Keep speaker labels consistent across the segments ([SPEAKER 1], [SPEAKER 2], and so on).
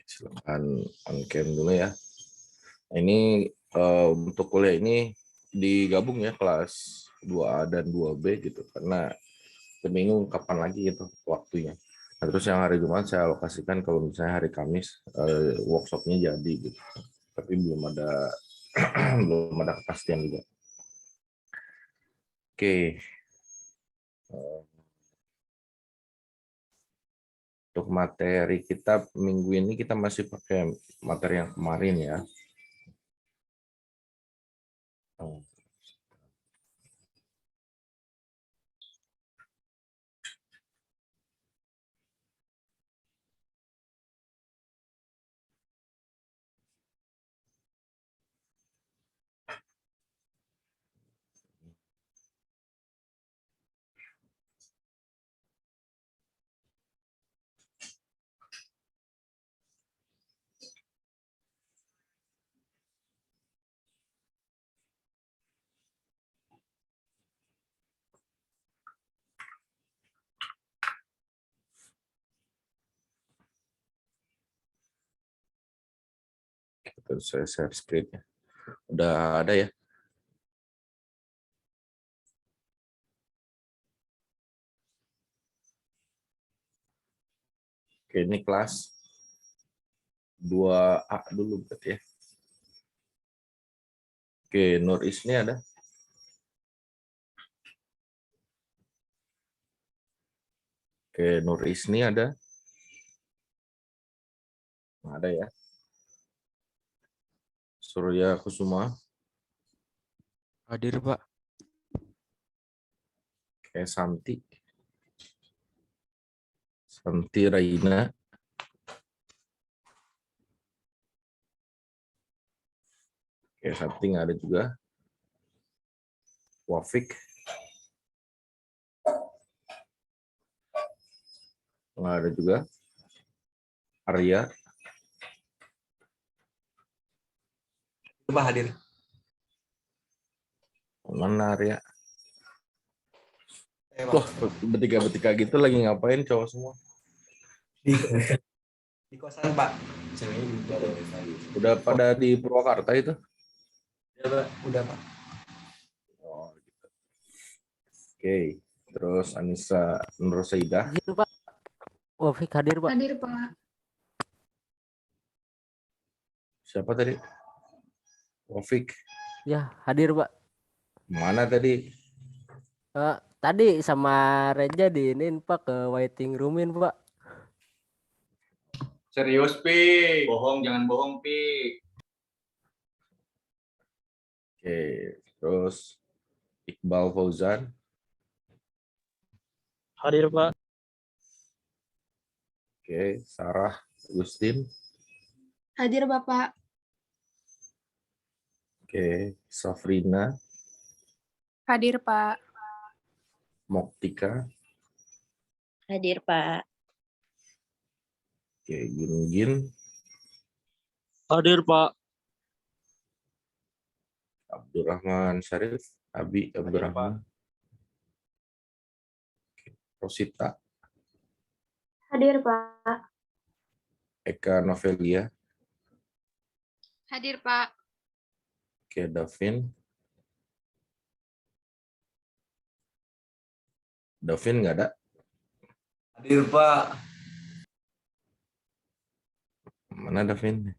[SPEAKER 1] Silakan on cam dulu ya. Ini untuk kuliah ini digabung ya kelas 2A dan 2B gitu karena seminggu kapan lagi gitu waktunya. Nah, terus yang hari Jumat saya alokasikan kalau misalnya hari Kamis workshopnya jadi gitu. Tapi belum ada belum ada kepastian juga. Oke. Untuk materi kita minggu ini kita masih pakai materi yang kemarin ya. Terus saya share screen-nya. Udah ada ya? Oke, ini kelas 2A dulu berarti ya. Oke, Nur Isni ada? Oke, Nur Isni ada? Ada ya. Surya Kusuma.
[SPEAKER 2] Hadir, Pak.
[SPEAKER 1] Oke, Santi Raina. Oke, Santi nggak ada juga. Wafik. Nggak ada juga. Arya.
[SPEAKER 3] Coba hadir.
[SPEAKER 1] Mana Arya? Wah, bertiga-bertiga gitu lagi ngapain cowok semua?
[SPEAKER 3] Di kosan, Pak.
[SPEAKER 1] Udah pada di Purwakarta itu?
[SPEAKER 3] Udah, Pak.
[SPEAKER 1] Oh, gitu. Oke, terus Anissa Nursaidah.
[SPEAKER 2] Hadir, Pak. Wafik hadir, Pak.
[SPEAKER 4] Hadir, Pak.
[SPEAKER 1] Siapa tadi? Wafik.
[SPEAKER 2] Ya, hadir, Pak.
[SPEAKER 1] Mana tadi?
[SPEAKER 2] Tadi sama Reja diinin, Pak, ke waiting roomin, Pak.
[SPEAKER 5] Serius, Pi. Bohong, jangan bohong, Pi.
[SPEAKER 1] Oke, terus Iqbal Fauzan.
[SPEAKER 6] Hadir, Pak.
[SPEAKER 1] Oke, Sarah Agustin.
[SPEAKER 4] Hadir, Bapak.
[SPEAKER 1] Oke, Safrina.
[SPEAKER 4] Hadir, Pak.
[SPEAKER 1] Moktika.
[SPEAKER 7] Hadir, Pak.
[SPEAKER 1] Oke, Gin.
[SPEAKER 6] Hadir, Pak.
[SPEAKER 1] Abdurrahman Syarif. Abi Abdurrahman. Oke, Rosita.
[SPEAKER 4] Hadir, Pak.
[SPEAKER 1] Eka Novelia.
[SPEAKER 4] Hadir, Pak.
[SPEAKER 1] Oke, Davin. Davin nggak ada?
[SPEAKER 3] Hadir, Pak.
[SPEAKER 1] Mana Davin?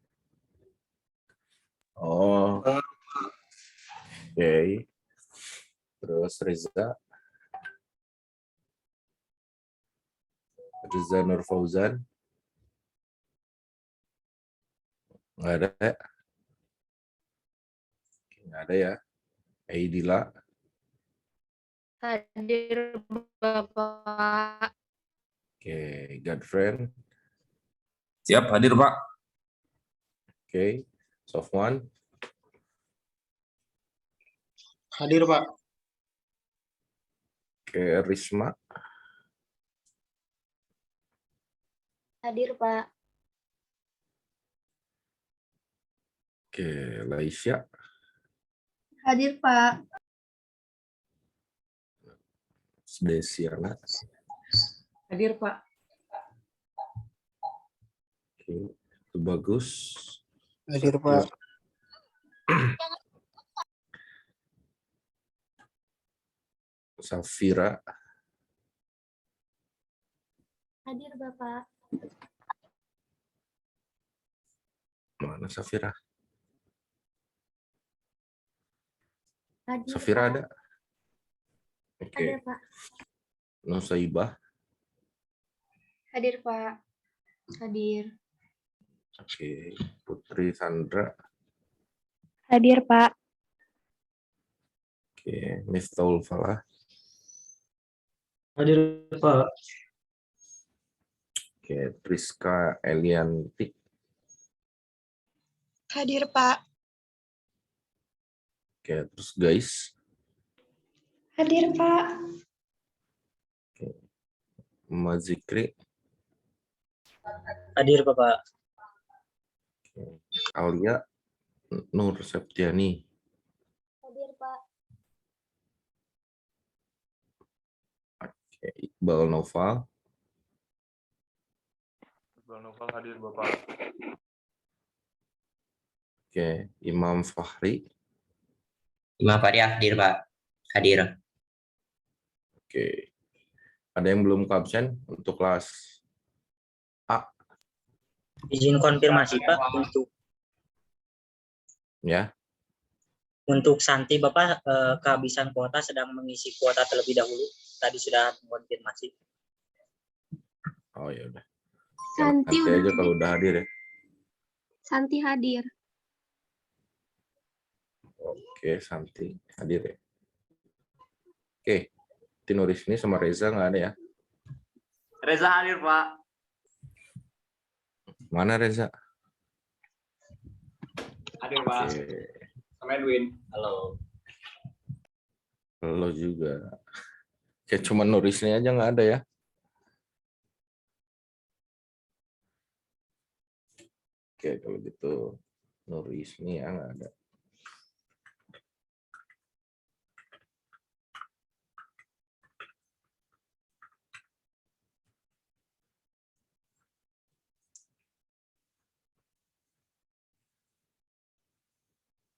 [SPEAKER 1] Oh. Oke. Terus Reza Nur Fauzan. Nggak ada ya? Nggak ada ya. Aidila.
[SPEAKER 4] Hadir, Bapak.
[SPEAKER 1] Oke, Godfriend.
[SPEAKER 5] Siap, hadir, Pak.
[SPEAKER 1] Oke, Sofwan.
[SPEAKER 6] Hadir, Pak.
[SPEAKER 1] Oke, Risma.
[SPEAKER 4] Hadir, Pak.
[SPEAKER 1] Oke, Laisya.
[SPEAKER 4] Hadir, Pak.
[SPEAKER 1] Desiana.
[SPEAKER 4] Hadir, Pak.
[SPEAKER 1] Oke, Bagus.
[SPEAKER 6] Hadir, Pak.
[SPEAKER 1] Safira.
[SPEAKER 4] Hadir Bapak.
[SPEAKER 1] Mana Safira?
[SPEAKER 4] Hadir
[SPEAKER 1] Safira
[SPEAKER 4] Pak.
[SPEAKER 1] ada? Oke.
[SPEAKER 4] Ada Pak.
[SPEAKER 1] Nusaibah.
[SPEAKER 4] Hadir Pak. Hadir.
[SPEAKER 1] Oke. Putri Sandra.
[SPEAKER 4] Hadir Pak.
[SPEAKER 1] Oke. Miftahul Falah.
[SPEAKER 6] Hadir, Pak.
[SPEAKER 1] Oke. Priska Elianti.
[SPEAKER 4] Hadir Pak.
[SPEAKER 1] Oke. Terus guys.
[SPEAKER 4] Hadir Pak.
[SPEAKER 1] Mazikri.
[SPEAKER 6] Hadir, Bapak.
[SPEAKER 1] Alia Nur Septiani.
[SPEAKER 4] Hadir Pak.
[SPEAKER 1] Oke. Iqbal Noval.
[SPEAKER 5] Iqbal Noval hadir Bapak.
[SPEAKER 1] Oke. Imam Fahri.
[SPEAKER 8] Imam Fahri hadir, Pak. Hadir.
[SPEAKER 1] Oke. Ada yang belum ke absen untuk kelas A?
[SPEAKER 6] Izin konfirmasi, Pak,
[SPEAKER 1] Ya.
[SPEAKER 6] untuk Santi, Bapak kehabisan kuota, sedang mengisi kuota terlebih dahulu. Tadi sudah konfirmasi.
[SPEAKER 1] Oh ya udah.
[SPEAKER 4] Santi
[SPEAKER 1] Nanti
[SPEAKER 4] udah
[SPEAKER 1] aja kalau udah hadir ya.
[SPEAKER 4] Santi hadir.
[SPEAKER 1] Oke, Santi hadir ya. Oke. Tinuris ini sama Reza nggak ada ya?
[SPEAKER 3] Reza hadir, Pak.
[SPEAKER 1] Mana Reza?
[SPEAKER 3] Hadir, Pak.
[SPEAKER 1] Oke.
[SPEAKER 3] Sama Edwin. Halo.
[SPEAKER 1] Lo juga. Kayak cuma Nurisnya aja nggak ada ya? Oke, kalau gitu Nurisni ya nggak ada.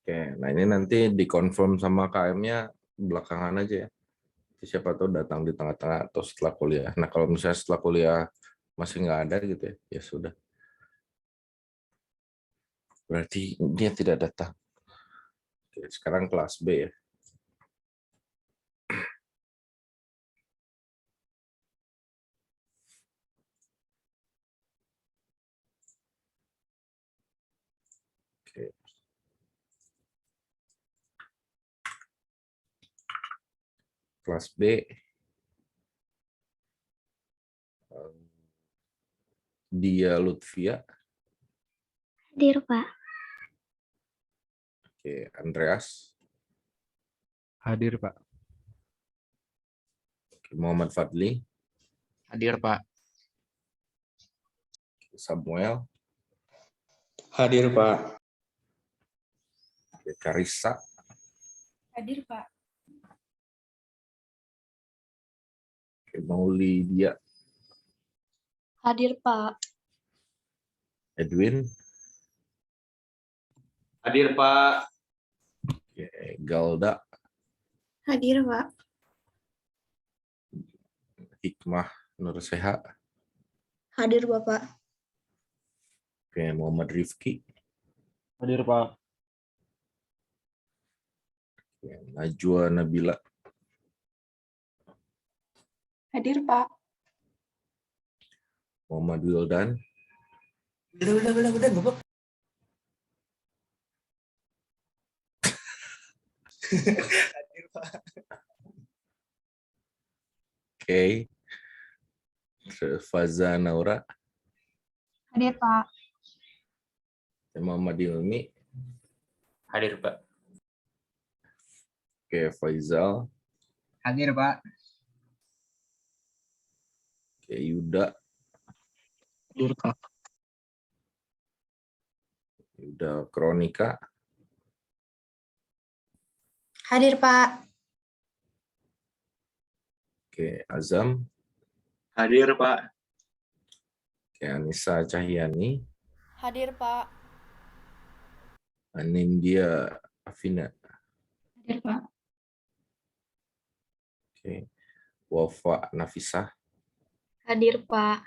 [SPEAKER 1] Oke, nah ini nanti dikonfirm sama KM-nya belakangan aja ya. Siapa tahu datang di tengah-tengah atau setelah kuliah. Nah kalau misalnya setelah kuliah masih nggak ada gitu ya, ya sudah. Berarti dia tidak datang. Oke, sekarang kelas B ya. Oke. Kelas B. Dia Lutfia.
[SPEAKER 4] Hadir Pak.
[SPEAKER 1] Oke, Andreas.
[SPEAKER 9] Hadir, Pak.
[SPEAKER 1] Oke, Muhammad Fadli.
[SPEAKER 9] Hadir, Pak.
[SPEAKER 1] Samuel.
[SPEAKER 6] Hadir, Pak.
[SPEAKER 1] Oke, Karissa.
[SPEAKER 4] Hadir Pak.
[SPEAKER 1] Oke, Maulidia.
[SPEAKER 4] Hadir Pak.
[SPEAKER 1] Edwin.
[SPEAKER 3] Hadir, Pak.
[SPEAKER 1] Oke, Galda.
[SPEAKER 4] Hadir Pak.
[SPEAKER 1] Hikmah Nurseha.
[SPEAKER 4] Hadir Bapak.
[SPEAKER 1] Oke, Muhammad Rifki.
[SPEAKER 6] Hadir, Pak.
[SPEAKER 1] Oke, Najwa Nabila.
[SPEAKER 4] Hadir Pak.
[SPEAKER 1] Muhammad Wildan.
[SPEAKER 3] Udah, Bapak. Hadir, Pak.
[SPEAKER 1] Oke. Faza Naura.
[SPEAKER 4] Hadir Pak.
[SPEAKER 1] Muhammad Ilmi.
[SPEAKER 8] Hadir, Pak.
[SPEAKER 1] Oke, Faizal.
[SPEAKER 3] Hadir, Pak.
[SPEAKER 1] Oke, Yuda.
[SPEAKER 6] Hadir, Pak.
[SPEAKER 1] Yuda Kronika.
[SPEAKER 4] Hadir Pak.
[SPEAKER 1] Oke, Azam.
[SPEAKER 6] Hadir, Pak.
[SPEAKER 1] Oke, Anissa Cahyani.
[SPEAKER 4] Hadir, Pak.
[SPEAKER 1] Anindya Afina.
[SPEAKER 4] Hadir, Pak.
[SPEAKER 1] Oke. Wafa Nafisah.
[SPEAKER 4] Hadir, Pak.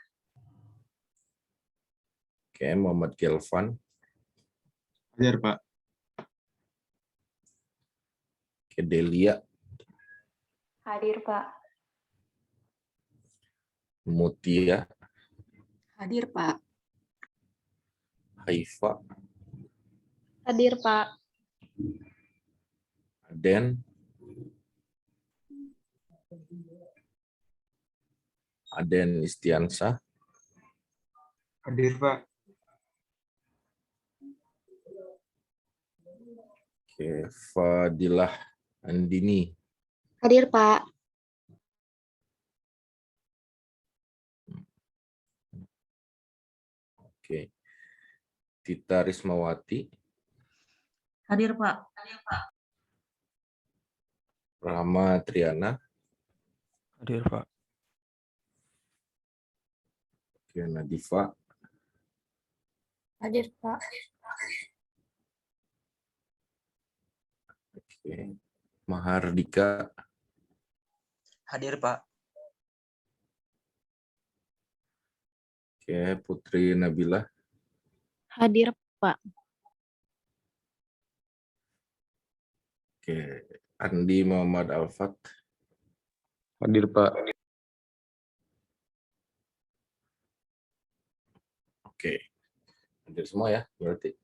[SPEAKER 1] Oke. Muhammad Gelvan.
[SPEAKER 9] Hadir, Pak.
[SPEAKER 1] Oke. Delia.
[SPEAKER 4] Hadir, Pak.
[SPEAKER 1] Mutia.
[SPEAKER 4] Hadir, Pak.
[SPEAKER 1] Haifa.
[SPEAKER 4] Hadir, Pak.
[SPEAKER 1] Aden. Aden Istiansah.
[SPEAKER 9] Hadir, Pak.
[SPEAKER 1] Oke. Fadilah Andini.
[SPEAKER 4] Hadir, Pak.
[SPEAKER 1] Oke. Tita Rismawati.
[SPEAKER 7] Hadir, Pak.
[SPEAKER 1] Rahma Triana.
[SPEAKER 5] Hadir, Pak.
[SPEAKER 1] Oke. Nadifa.
[SPEAKER 4] Hadir, Pak.
[SPEAKER 1] Oke. Mahardika.
[SPEAKER 6] Hadir, Pak.
[SPEAKER 1] Oke. Putri Nabila.
[SPEAKER 7] Hadir, Pak.
[SPEAKER 1] Oke. Andi Muhammad Alfat.
[SPEAKER 5] Hadir, Pak.
[SPEAKER 1] Oke. Hadir semua ya berarti.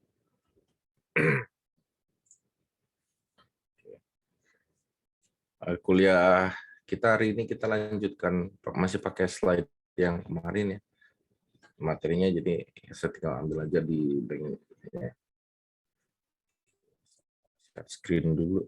[SPEAKER 1] Kuliah kita hari ini kita lanjutkan masih pakai slide yang kemarin ya. Materinya jadi saya tinggal ambil aja di bank ya. Share screen dulu.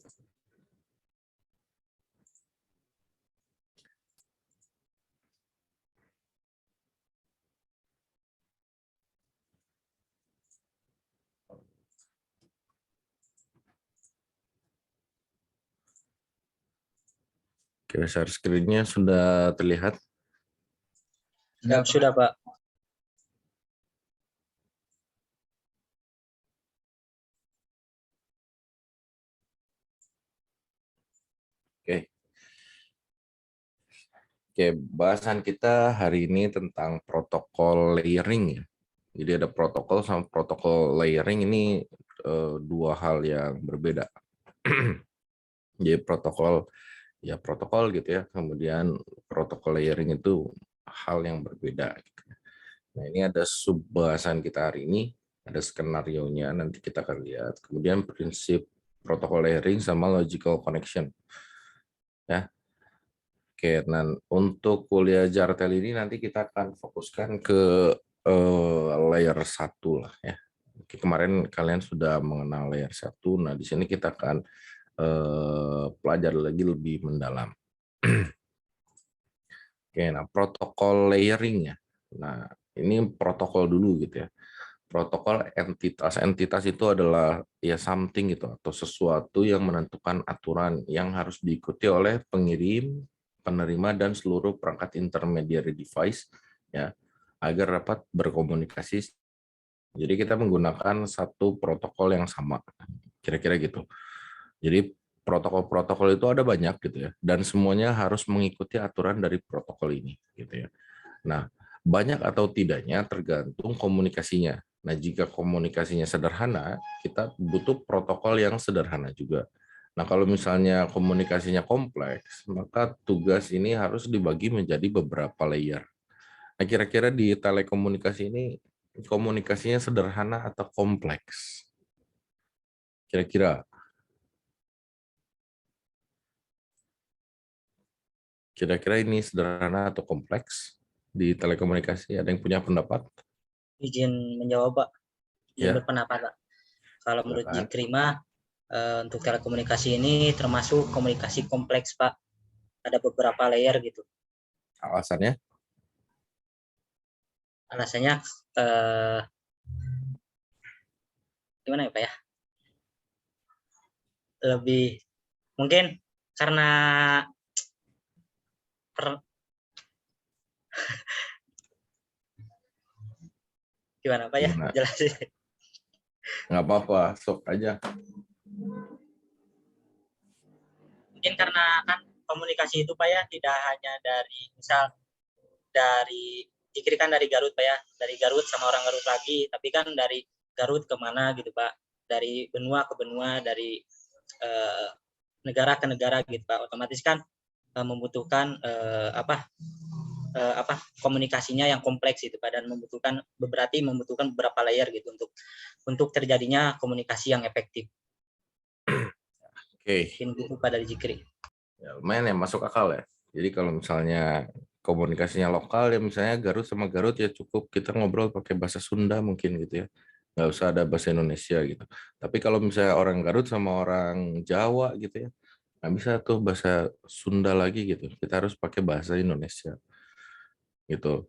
[SPEAKER 1] Oke, share screen-nya sudah terlihat.
[SPEAKER 6] Sudah, Pak.
[SPEAKER 1] Oke. Oke, bahasan kita hari ini tentang protokol layering ya. Jadi ada protokol sama protokol layering ini dua hal yang berbeda. Jadi protokol ya protokol gitu ya. Kemudian protokol layering itu hal yang berbeda. Gitu. Nah ini ada sub bahasan kita hari ini. Ada skenario-nya nanti kita akan lihat. Kemudian prinsip protokol layering sama logical connection. Ya. Oke, nah untuk kuliah Jartel ini nanti kita akan fokuskan ke layer 1 lah ya. Oke, kemarin kalian sudah mengenal layer 1. Nah, di sini kita akan pelajari lagi lebih mendalam. Oke, nah protokol layering ya. Nah, ini protokol dulu gitu ya. Protokol entitas. Entitas itu adalah ya something gitu atau sesuatu yang menentukan aturan yang harus diikuti oleh pengirim, penerima dan seluruh perangkat intermediary device ya agar dapat berkomunikasi. Jadi kita menggunakan satu protokol yang sama. Kira-kira gitu. Jadi protokol-protokol itu ada banyak gitu ya dan semuanya harus mengikuti aturan dari protokol ini gitu ya. Nah, banyak atau tidaknya tergantung komunikasinya. Nah, jika komunikasinya sederhana, kita butuh protokol yang sederhana juga. Nah, kalau misalnya komunikasinya kompleks, maka tugas ini harus dibagi menjadi beberapa layer. Nah, kira-kira di telekomunikasi ini komunikasinya sederhana atau kompleks? Kira-kira ini sederhana atau kompleks di telekomunikasi? Ada yang punya pendapat?
[SPEAKER 6] Izin menjawab, Pak. Izin
[SPEAKER 1] Ya.
[SPEAKER 6] berpendapat, Pak. Kalau menurut
[SPEAKER 1] Silakan.
[SPEAKER 6] Jikrima, untuk telekomunikasi ini termasuk komunikasi kompleks, Pak. Ada beberapa layer gitu.
[SPEAKER 1] Alasannya?
[SPEAKER 6] Alasannya gimana ya, Pak ya? Lebih mungkin karena Gimana Pak ya?
[SPEAKER 1] Gimana?
[SPEAKER 6] Jelasin.
[SPEAKER 1] Nggak apa-apa, sok aja.
[SPEAKER 6] Mungkin karena kan komunikasi itu Pak ya tidak hanya dari misal dari Jikri kan dari Garut Pak ya, dari Garut sama orang Garut lagi, tapi kan dari Garut kemana gitu Pak, dari benua ke benua, dari negara ke negara gitu Pak, otomatis kan membutuhkan komunikasinya yang kompleks gitu Pak, dan membutuhkan beberapa layer gitu untuk terjadinya komunikasi yang efektif.
[SPEAKER 1] Oke.
[SPEAKER 6] Mungkin gitu Pak dari Jikri.
[SPEAKER 1] Ya, lumayan ya, masuk akal ya. Jadi kalau misalnya komunikasinya lokal ya, misalnya Garut sama Garut ya cukup kita ngobrol pakai bahasa Sunda mungkin gitu ya. Nggak usah ada bahasa Indonesia gitu. Tapi kalau misalnya orang Garut sama orang Jawa gitu ya, nggak bisa tuh bahasa Sunda lagi gitu. Kita harus pakai bahasa Indonesia gitu.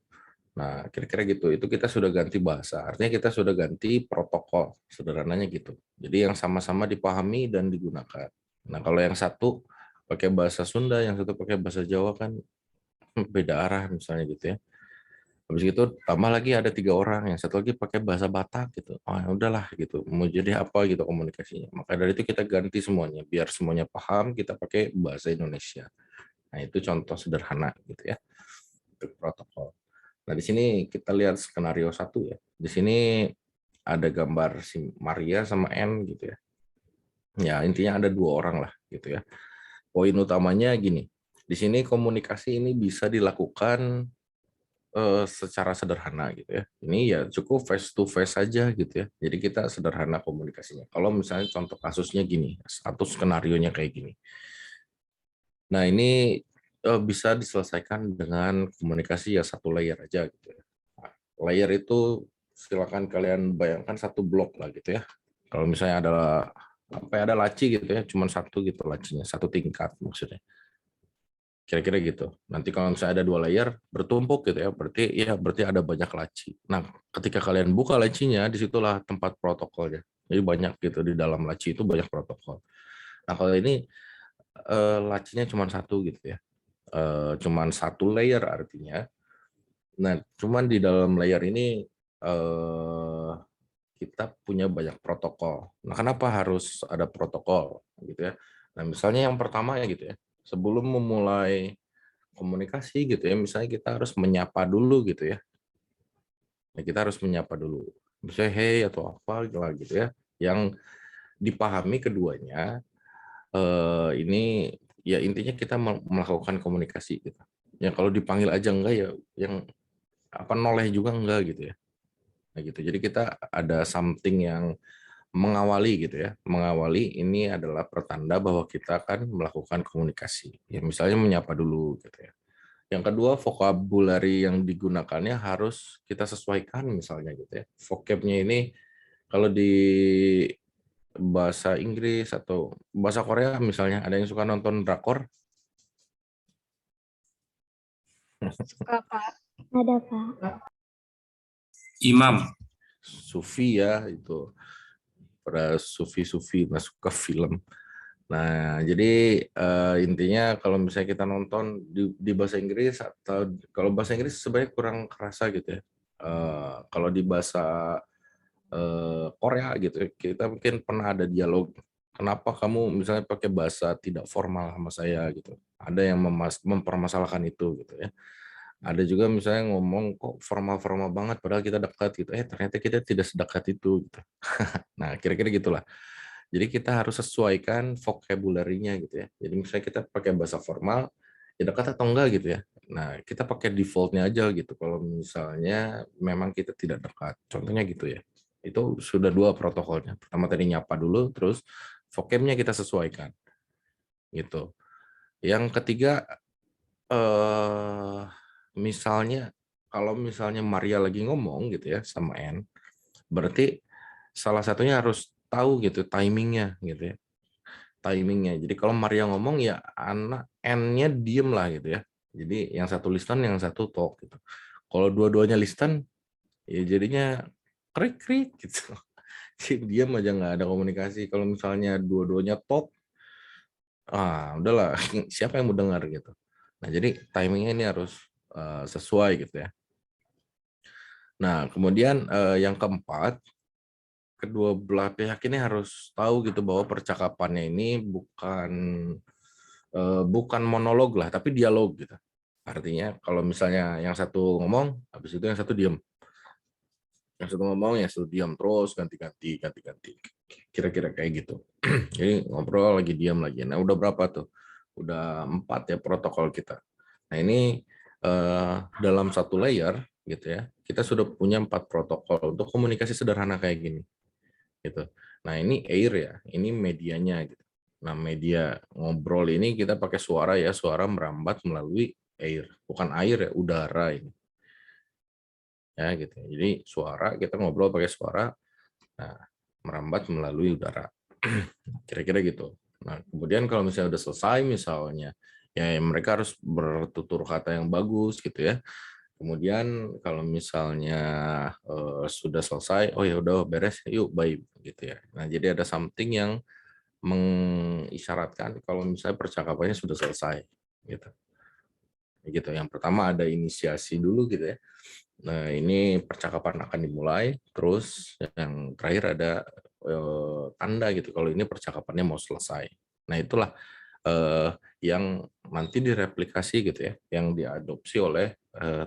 [SPEAKER 1] Nah, kira-kira gitu. Itu kita sudah ganti bahasa. Artinya kita sudah ganti protokol. Sederhananya gitu. Jadi yang sama-sama dipahami dan digunakan. Nah, kalau yang satu pakai bahasa Sunda, yang satu pakai bahasa Jawa kan beda arah misalnya gitu ya. Habis itu tambah lagi ada 3 orang, yang satu lagi pakai bahasa Batak gitu. Oh, ya udahlah gitu. Mau jadi apa gitu komunikasinya. Maka dari itu kita ganti semuanya. Biar semuanya paham, kita pakai bahasa Indonesia. Nah, itu contoh sederhana gitu ya. Untuk protokol. Nah, di sini kita lihat skenario 1 ya. Di sini ada gambar si Maria sama N gitu ya. Ya, intinya ada 2 orang lah gitu ya. Poin utamanya gini. Di sini komunikasi ini bisa dilakukan secara sederhana gitu ya. Ini ya cukup face to face saja gitu ya. Jadi kita sederhana komunikasinya. Kalau misalnya contoh kasusnya gini, satu skenarionya kayak gini. Nah, ini bisa diselesaikan dengan komunikasi ya satu layer aja gitu ya. Nah, layer itu silakan kalian bayangkan satu blok lah gitu ya. Kalau misalnya ada laci gitu ya, cuma satu gitu lacinya, satu tingkat maksudnya. Kira-kira gitu. Nanti kalau misalnya ada 2 layer bertumpuk gitu ya, berarti ada banyak laci. Nah, ketika kalian buka lacinya, disitulah tempat protokolnya. Jadi banyak gitu di dalam laci itu banyak protokol. Nah, kalau ini lacinya cuma satu gitu ya. Cuman satu layer artinya. Nah, cuman di dalam layer ini kita punya banyak protokol. Nah, kenapa harus ada protokol gitu ya? Nah, misalnya yang pertama ya gitu ya. Sebelum memulai komunikasi gitu ya, misalnya kita harus menyapa dulu gitu ya. Nah, kita harus menyapa dulu. Misalnya hey atau apa gitu ya. Yang dipahami keduanya ini ya intinya kita melakukan komunikasi gitu. Ya kalau dipanggil aja enggak ya yang noleh juga enggak gitu ya. Nah gitu. Jadi kita ada something yang mengawali gitu ya. Mengawali ini adalah pertanda bahwa kita akan melakukan komunikasi. Ya misalnya menyapa dulu gitu ya. Yang kedua, vocabulary yang digunakannya harus kita sesuaikan misalnya gitu ya. Vocabnya ini kalau di bahasa Inggris atau bahasa Korea misalnya, ada yang suka nonton drakor?
[SPEAKER 4] Suka, Pak. Ada, Pak.
[SPEAKER 9] Imam.
[SPEAKER 1] Sufi ya, itu. Pada sufi-sufi masuk ke film. Nah, jadi intinya kalau misalnya kita nonton di bahasa Inggris atau kalau bahasa Inggris sebenarnya kurang kerasa gitu ya. Kalau di bahasa Korea gitu, kita mungkin pernah ada dialog. Kenapa kamu misalnya pakai bahasa tidak formal sama saya gitu? Ada yang mempermasalahkan itu gitu ya. Ada juga misalnya ngomong kok formal-formal banget padahal kita dekat gitu. Ternyata kita tidak sedekat itu gitu. Nah, kira-kira gitulah. Jadi kita harus sesuaikan vocabulary-nya gitu ya. Jadi misalnya kita pakai bahasa formal, ya dekat atau enggak gitu ya. Nah, kita pakai default-nya aja gitu. Kalau misalnya memang kita tidak dekat. Contohnya gitu ya. Itu sudah 2 protokolnya. Pertama tadi nyapa dulu, terus vocab-nya kita sesuaikan. Gitu. Yang ketiga, misalnya kalau misalnya Maria lagi ngomong gitu ya sama N, berarti salah satunya harus tahu gitu timingnya gitu ya. Timingnya. Jadi kalau Maria ngomong ya anak N-nya diem lah gitu ya. Jadi yang satu listen, yang satu talk gitu. Kalau dua-duanya listen, ya jadinya krik-krik gitu. Jadi diam aja nggak ada komunikasi. Kalau misalnya dua-duanya talk, udahlah siapa yang mau dengar gitu. Nah jadi timingnya ini harus sesuai gitu ya. Nah, kemudian yang keempat, kedua belah pihak ini harus tahu gitu bahwa percakapannya ini bukan monolog lah, tapi dialog gitu. Artinya kalau misalnya yang satu ngomong, habis itu yang satu diam. Yang satu ngomong, yang satu diam terus ganti-ganti. Kira-kira kayak gitu. Jadi ngobrol lagi diam lagi. Nah, udah berapa tuh? Udah 4 ya protokol kita. Nah, ini dalam satu layer gitu ya. Kita sudah punya 4 protokol untuk komunikasi sederhana kayak gini. Gitu. Nah, ini air ya, ini medianya gitu. Nah, media ngobrol ini kita pakai suara ya, suara merambat melalui air, bukan air ya, udara ini. Ya gitu. Jadi suara kita ngobrol pakai suara, nah, merambat melalui udara. Kira-kira gitu. Nah, kemudian kalau misalnya udah selesai misalnya, ya mereka harus bertutur kata yang bagus gitu ya. Kemudian kalau misalnya sudah selesai, oh ya udah beres, yuk bye gitu ya. Nah, jadi ada something yang mengisyaratkan kalau misalnya percakapannya sudah selesai gitu. Gitu. Yang pertama ada inisiasi dulu gitu ya. Nah, ini percakapan akan dimulai, terus yang terakhir ada tanda gitu kalau ini percakapannya mau selesai. Nah, itulah yang nanti direplikasi gitu ya, yang diadopsi oleh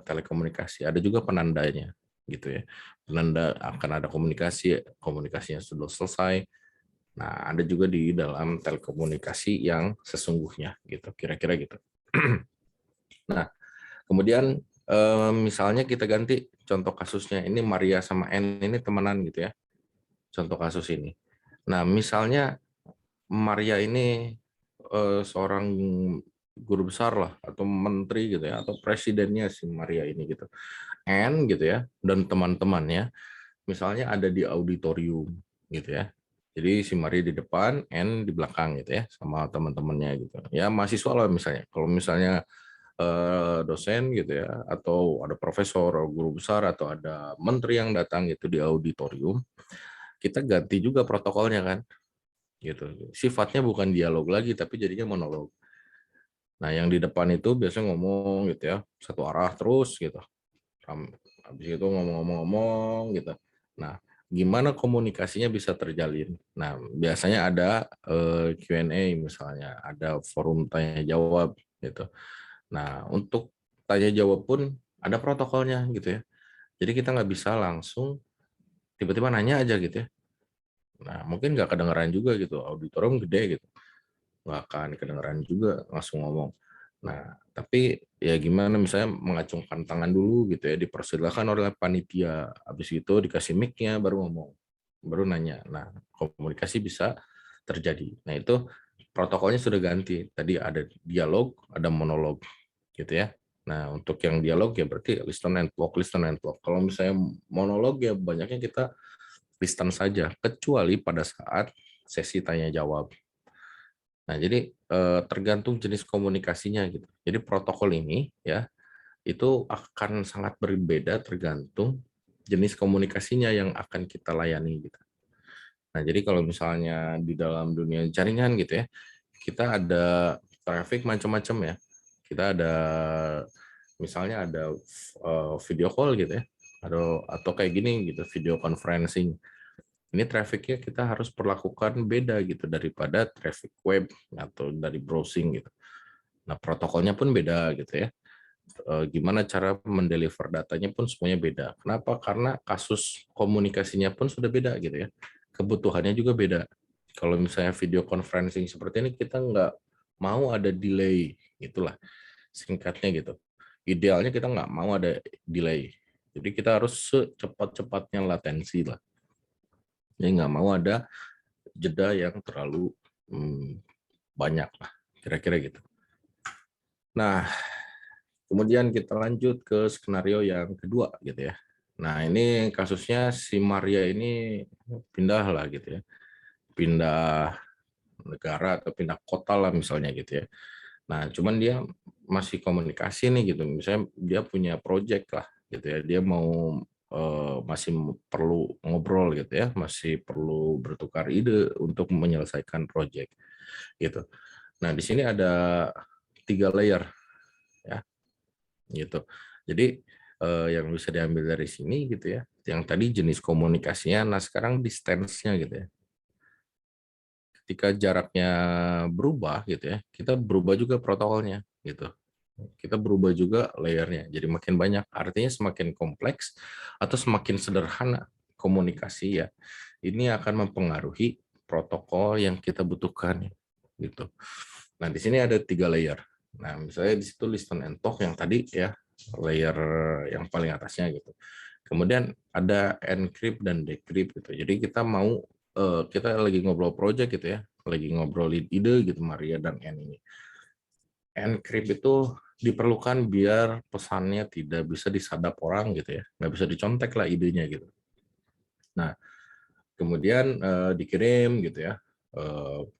[SPEAKER 1] telekomunikasi. Ada juga penandanya gitu ya. Penanda akan ada komunikasinya sudah selesai. Nah, ada juga di dalam telekomunikasi yang sesungguhnya gitu, kira-kira gitu. Nah, kemudian misalnya kita ganti contoh kasusnya, ini Maria sama N ini temenan gitu ya, contoh kasus ini. Nah, misalnya Maria ini seorang guru besar lah, atau menteri gitu ya, atau presidennya si Maria ini gitu. N gitu ya, dan teman-temannya misalnya ada di auditorium gitu ya. Jadi si Maria di depan, N di belakang gitu ya, sama teman-temannya gitu. Ya mahasiswa lah misalnya. Kalau misalnya dosen gitu ya, atau ada profesor, guru besar, atau ada menteri yang datang gitu di auditorium, kita ganti juga protokolnya kan, gitu. Sifatnya bukan dialog lagi, tapi jadinya monolog. Nah, yang di depan itu biasanya ngomong gitu ya, satu arah terus gitu. Habis itu ngomong-ngomong gitu. Nah, gimana komunikasinya bisa terjalin? Nah, biasanya ada Q&A misalnya, ada forum tanya jawab gitu. Nah, untuk tanya jawab pun ada protokolnya gitu ya. Jadi kita nggak bisa langsung tiba-tiba nanya aja gitu ya. Nah, mungkin nggak kedengeran juga gitu, auditorium gede gitu. Nggak akan kedengeran juga langsung ngomong. Nah, tapi ya gimana misalnya mengacungkan tangan dulu gitu ya, dipersilakan oleh panitia. Habis itu dikasih mic-nya baru ngomong, baru nanya. Nah, komunikasi bisa terjadi. Nah, itu protokolnya sudah ganti. Tadi ada dialog, ada monolog gitu ya. Nah, untuk yang dialog ya berarti listen and talk. Kalau misalnya monolog ya banyaknya kita listen saja, kecuali pada saat sesi tanya jawab. Nah, jadi tergantung jenis komunikasinya gitu. Jadi protokol ini ya itu akan sangat berbeda tergantung jenis komunikasinya yang akan kita layani gitu. Nah, jadi kalau misalnya di dalam dunia jaringan gitu ya, kita ada traffic macam-macam ya. Kita ada misalnya ada video call gitu ya, atau kayak gini gitu, video conferencing. Ini trafficnya kita harus perlakukan beda gitu daripada traffic web atau dari browsing gitu. Nah, protokolnya pun beda gitu ya. Gimana cara mendeliver datanya pun semuanya beda. Kenapa? Karena kasus komunikasinya pun sudah beda gitu ya. Kebutuhannya juga beda. Kalau misalnya video conferencing seperti ini kita nggak mau ada delay, itulah singkatnya gitu. Idealnya kita nggak mau ada delay. Jadi kita harus secepat-cepatnya latensi lah. Jadi nggak mau ada jeda yang terlalu banyak lah, kira-kira gitu. Nah, kemudian kita lanjut ke skenario yang kedua gitu ya. Nah, ini kasusnya si Maria ini pindah lah gitu ya. Pindah negara atau pindah kota lah misalnya gitu ya. Nah, cuman dia masih komunikasi nih gitu. Misalnya dia punya project lah gitu ya. Dia mau masih perlu ngobrol gitu ya, masih perlu bertukar ide untuk menyelesaikan project gitu. Nah, di sini ada 3 layer ya gitu. Jadi yang bisa diambil dari sini gitu ya. Yang tadi jenis komunikasinya, nah sekarang distance-nya gitu ya. Ketika jaraknya berubah gitu ya, kita berubah juga protokolnya gitu. Kita berubah juga layernya, jadi makin banyak. Artinya semakin kompleks atau semakin sederhana komunikasi ya, ini akan mempengaruhi protokol yang kita butuhkan gitu. Nah di sini ada 3 layer. Nah misalnya di situ listen and talk yang tadi ya, layer yang paling atasnya gitu. Kemudian ada encrypt dan decrypt gitu. Jadi kita mau kita lagi ngobrol project gitu ya, lagi ngobrolin ide gitu Maria dan N ini. Encrypt itu diperlukan biar pesannya tidak bisa disadap orang gitu ya, nggak bisa dicontek lah idenya gitu. Nah kemudian dikirim gitu ya,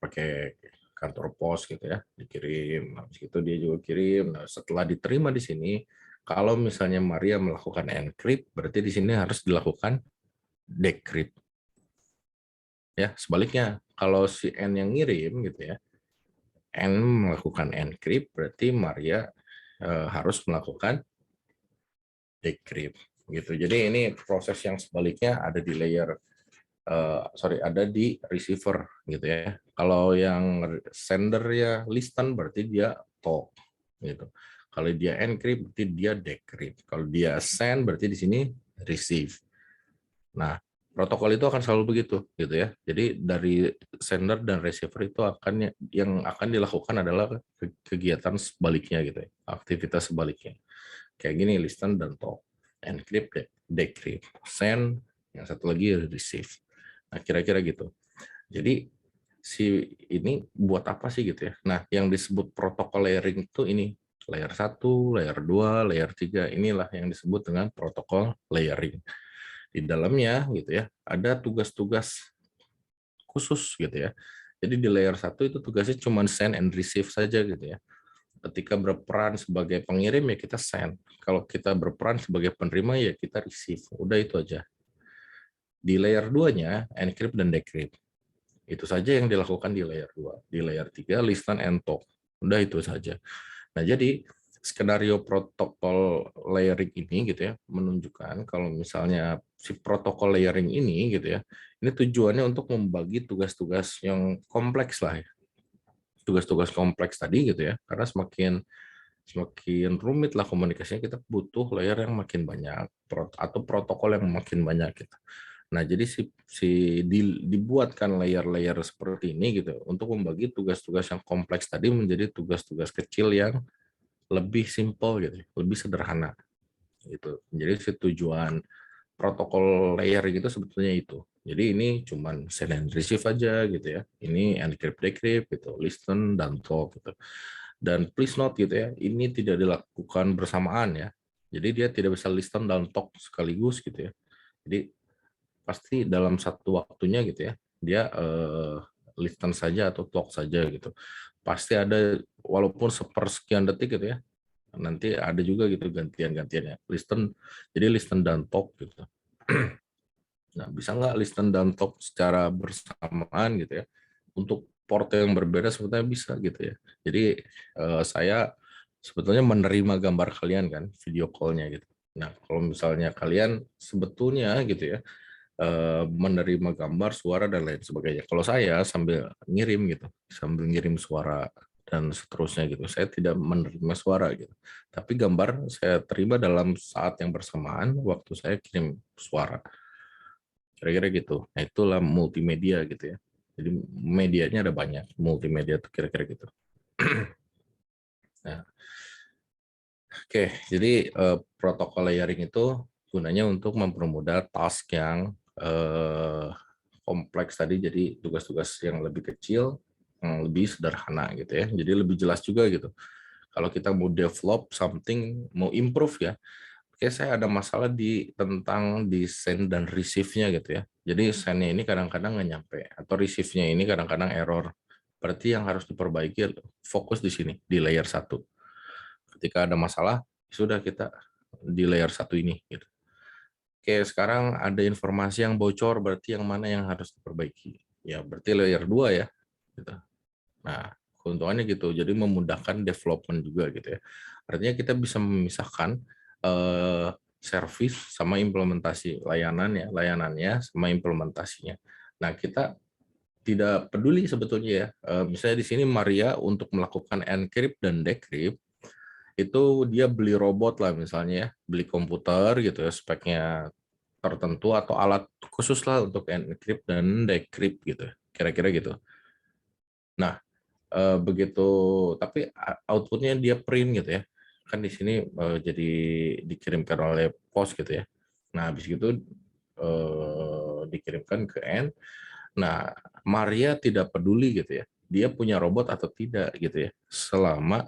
[SPEAKER 1] pakai kantor pos gitu ya, dikirim. Habis itu dia juga kirim. Nah setelah diterima di sini, kalau misalnya Maria melakukan encrypt, berarti di sini harus dilakukan decrypt. Ya, sebaliknya kalau si N yang ngirim gitu ya, N melakukan encrypt, berarti Maria harus melakukan decrypt gitu. Jadi ini proses yang sebaliknya ada di layer ada di receiver gitu ya. Kalau yang sender ya listen berarti dia talk gitu. Kalau dia encrypt berarti dia decrypt. Kalau dia send berarti di sini receive. Nah, protokol itu akan selalu begitu gitu ya. Jadi dari sender dan receiver itu yang akan dilakukan adalah kegiatan sebaliknya gitu ya. Aktivitas sebaliknya. Kayak gini listen dan talk. Encrypt, decrypt, send, yang satu lagi receive. Nah, kira-kira gitu. Jadi si ini buat apa sih gitu ya. Nah, yang disebut protokol layering itu ini layer 1, layer 2, layer 3, inilah yang disebut dengan protokol layering. Di dalamnya gitu ya, ada tugas-tugas khusus gitu ya. Jadi di layer 1 itu tugasnya cuma send and receive saja gitu ya. Ketika berperan sebagai pengirim ya kita send. Kalau kita berperan sebagai penerima ya kita receive. Udah itu aja. Di layer 2-nya, encrypt dan decrypt. Itu saja yang dilakukan di layer 2. Di layer 3, listen and talk. Udah itu saja. Nah, jadi skenario protokol layering ini gitu ya, menunjukkan kalau misalnya si protokol layering ini gitu ya, ini tujuannya untuk membagi tugas-tugas yang kompleks lah ya. Tugas-tugas kompleks tadi gitu ya, karena semakin rumit lah komunikasinya, kita butuh layer yang makin banyak atau protokol yang makin banyak gitu. Nah, jadi dibuatkan layer-layer seperti ini gitu untuk membagi tugas-tugas yang kompleks tadi menjadi tugas-tugas kecil yang lebih simple gitu, lebih sederhana gitu. Jadi tujuan protokol layering itu sebetulnya itu. Jadi ini cuman send and receive aja gitu ya. Ini encrypt decrypt gitu, listen dan talk gitu. Dan please note gitu ya, ini tidak dilakukan bersamaan ya. Jadi dia tidak bisa listen dan talk sekaligus gitu ya. Jadi pasti dalam satu waktunya gitu ya, dia listen saja atau talk saja gitu. Pasti ada walaupun sepersekian detik gitu ya, nanti ada juga gitu gantian-gantiannya. Jadi listen dan talk gitu. Nah, bisa nggak listen dan talk secara bersamaan gitu ya? Untuk port yang berbeda sebetulnya bisa gitu ya. Jadi saya sebetulnya menerima gambar kalian kan, video call-nya gitu. Nah, kalau misalnya kalian sebetulnya gitu ya, menerima gambar, suara, dan lain sebagainya. Kalau saya sambil ngirim gitu, sambil ngirim suara dan seterusnya gitu, saya tidak menerima suara gitu. Tapi gambar saya terima dalam saat yang bersamaan waktu saya kirim suara. Kira-kira gitu. Nah, itulah multimedia gitu ya. Jadi medianya ada banyak. Multimedia itu kira-kira gitu. Nah, oke, jadi protokol layering itu gunanya untuk mempermudah task yang kompleks tadi, jadi tugas-tugas yang lebih kecil, yang lebih sederhana gitu ya. Jadi lebih jelas juga gitu. Kalau kita mau develop something, mau improve ya, oke saya ada masalah tentang desain dan receive-nya gitu ya. Jadi send-nya ini kadang-kadang nggak nyampe, atau receive-nya ini kadang-kadang error. Berarti yang harus diperbaiki fokus di sini, di layer 1. Ketika ada masalah, sudah kita di layer 1 ini gitu. Oke, sekarang ada informasi yang bocor, berarti yang mana yang harus diperbaiki? Ya, berarti layer 2 ya. Gitu. Nah, keuntungannya gitu, jadi memudahkan development juga gitu ya. Artinya kita bisa memisahkan service sama implementasi layanannya sama implementasinya. Nah, kita tidak peduli sebetulnya ya. Misalnya di sini Maria untuk melakukan encrypt dan decrypt itu dia beli robot lah misalnya ya, beli komputer gitu ya, speknya tertentu atau alat khusus lah untuk encrypt dan decrypt gitu, kira-kira gitu. Nah, begitu tapi outputnya dia print gitu ya, kan di sini jadi dikirimkan oleh pos gitu ya. Nah, habis gitu dikirimkan ke N. Nah, Maria tidak peduli gitu ya, dia punya robot atau tidak gitu ya, selama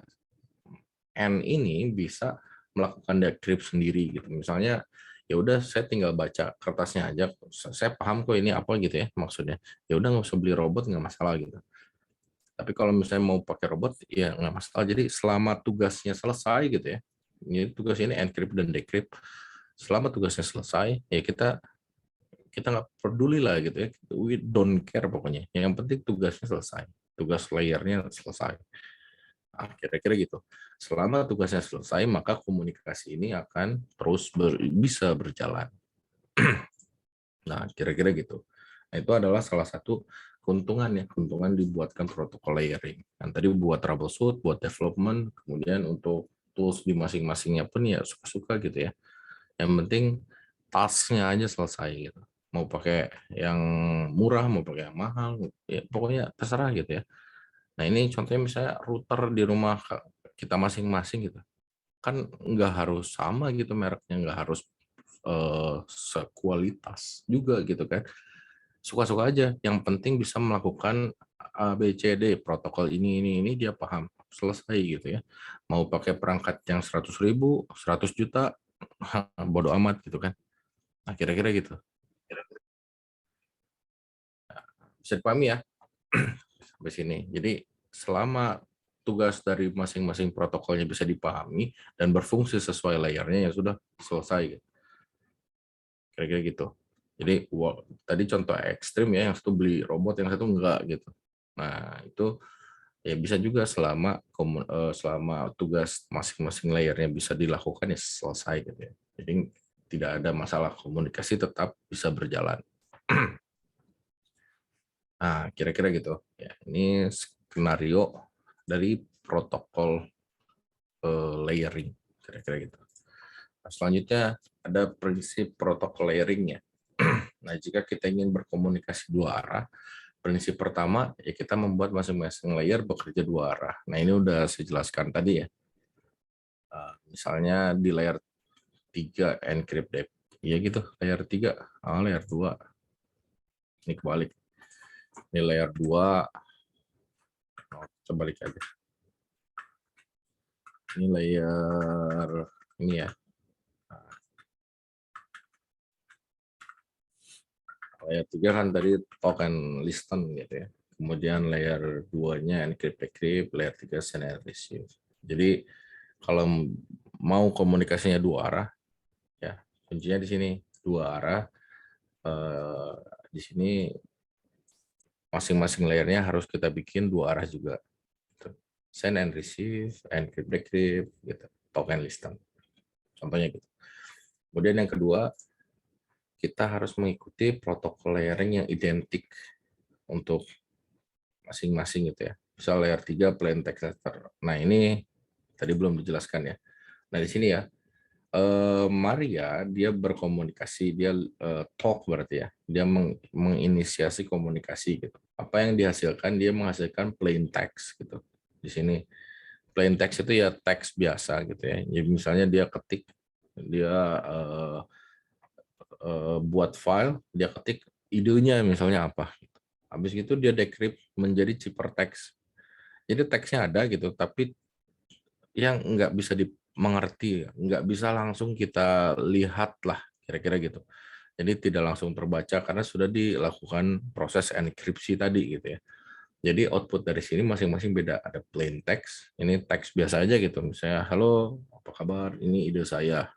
[SPEAKER 1] N ini bisa melakukan decrypt sendiri gitu. Misalnya ya udah saya tinggal baca kertasnya aja, saya paham kok ini apa gitu ya maksudnya. Ya udah nggak usah beli robot, nggak masalah gitu. Tapi kalau misalnya mau pakai robot ya nggak masalah. Jadi selama tugasnya selesai gitu ya, ini tugas ini encrypt dan decrypt. Selama tugasnya selesai ya kita nggak peduli lah gitu ya. We don't care pokoknya. Yang penting tugasnya selesai, tugas layernya selesai. Nah, kira-kira gitu. Selama tugasnya selesai, maka komunikasi ini akan terus bisa berjalan. Nah, kira-kira gitu. Nah, itu adalah salah satu keuntungan ya, keuntungan dibuatkan protokol layering. Yang tadi buat troubleshoot, buat development, kemudian untuk tools di masing-masingnya pun ya suka-suka gitu ya. Yang penting tasknya aja selesai gitu. Mau pakai yang murah, mau pakai yang mahal, ya pokoknya terserah gitu ya. Nah, ini contohnya misalnya router di rumah kita masing-masing gitu. Kan nggak harus sama gitu mereknya, nggak harus sekualitas juga gitu kan. Suka-suka aja, yang penting bisa melakukan ABCD, protokol ini dia paham, selesai gitu ya. Mau pakai perangkat yang 100.000, 100 juta, bodo amat gitu kan. Nah, kira-kira gitu. Bisa dipahami ya sampai sini. Jadi selama tugas dari masing-masing protokolnya bisa dipahami dan berfungsi sesuai layarnya ya sudah selesai. Kira-kira gitu. Jadi tadi contoh ekstrim ya, yang satu beli robot, yang satu enggak gitu. Nah, itu ya bisa juga selama tugas masing-masing layarnya bisa dilakukan ya selesai gitu ya. Jadi tidak ada masalah, komunikasi tetap bisa berjalan. Nah, kira-kira gitu. Ya, ini skenario dari protokol layering, kira-kira gitu. Nah, selanjutnya ada prinsip protokol layering-nya. Nah, jika kita ingin berkomunikasi dua arah, prinsip pertama ya kita membuat masing-masing layer bekerja dua arah. Nah, ini udah saya jelaskan tadi ya. Misalnya di layer 3 encrypt dep. Ya gitu, layer 3, layer 2. Ini kebalik. Ini layer 2. Coba balik aja. Ini layer ini ya. Layer 3 kan tadi token listen gitu ya. Kemudian layer 2-nya encrypt decrypt, layer 3 send and receive. Jadi kalau mau komunikasinya dua arah ya, kuncinya di sini dua arah. Di sini masing-masing layernya harus kita bikin dua arah juga. Send and receive, encrypt decrypt gitu, token listen. Contohnya gitu. Kemudian yang kedua, kita harus mengikuti protokol layering yang identik untuk masing-masing gitu ya. Misal layer 3 plain text letter. Nah, ini tadi belum dijelaskan ya. Nah, di sini ya, Maria dia berkomunikasi, dia talk berarti ya. Dia menginisiasi komunikasi gitu. Apa yang dihasilkan, dia menghasilkan plain text gitu. Di sini plain text itu ya teks biasa gitu ya. Jadi misalnya dia ketik, dia buat file, dia ketik idenya misalnya apa. Habis itu dia decrypt menjadi ciphertext. Jadi teksnya ada gitu, tapi yang nggak bisa dimengerti, nggak bisa langsung kita lihat lah, kira-kira gitu. Jadi tidak langsung terbaca karena sudah dilakukan proses enkripsi tadi gitu ya. Jadi output dari sini masing-masing beda. Ada plain text, ini teks biasa aja gitu. Misalnya, halo, apa kabar? Ini ide saya.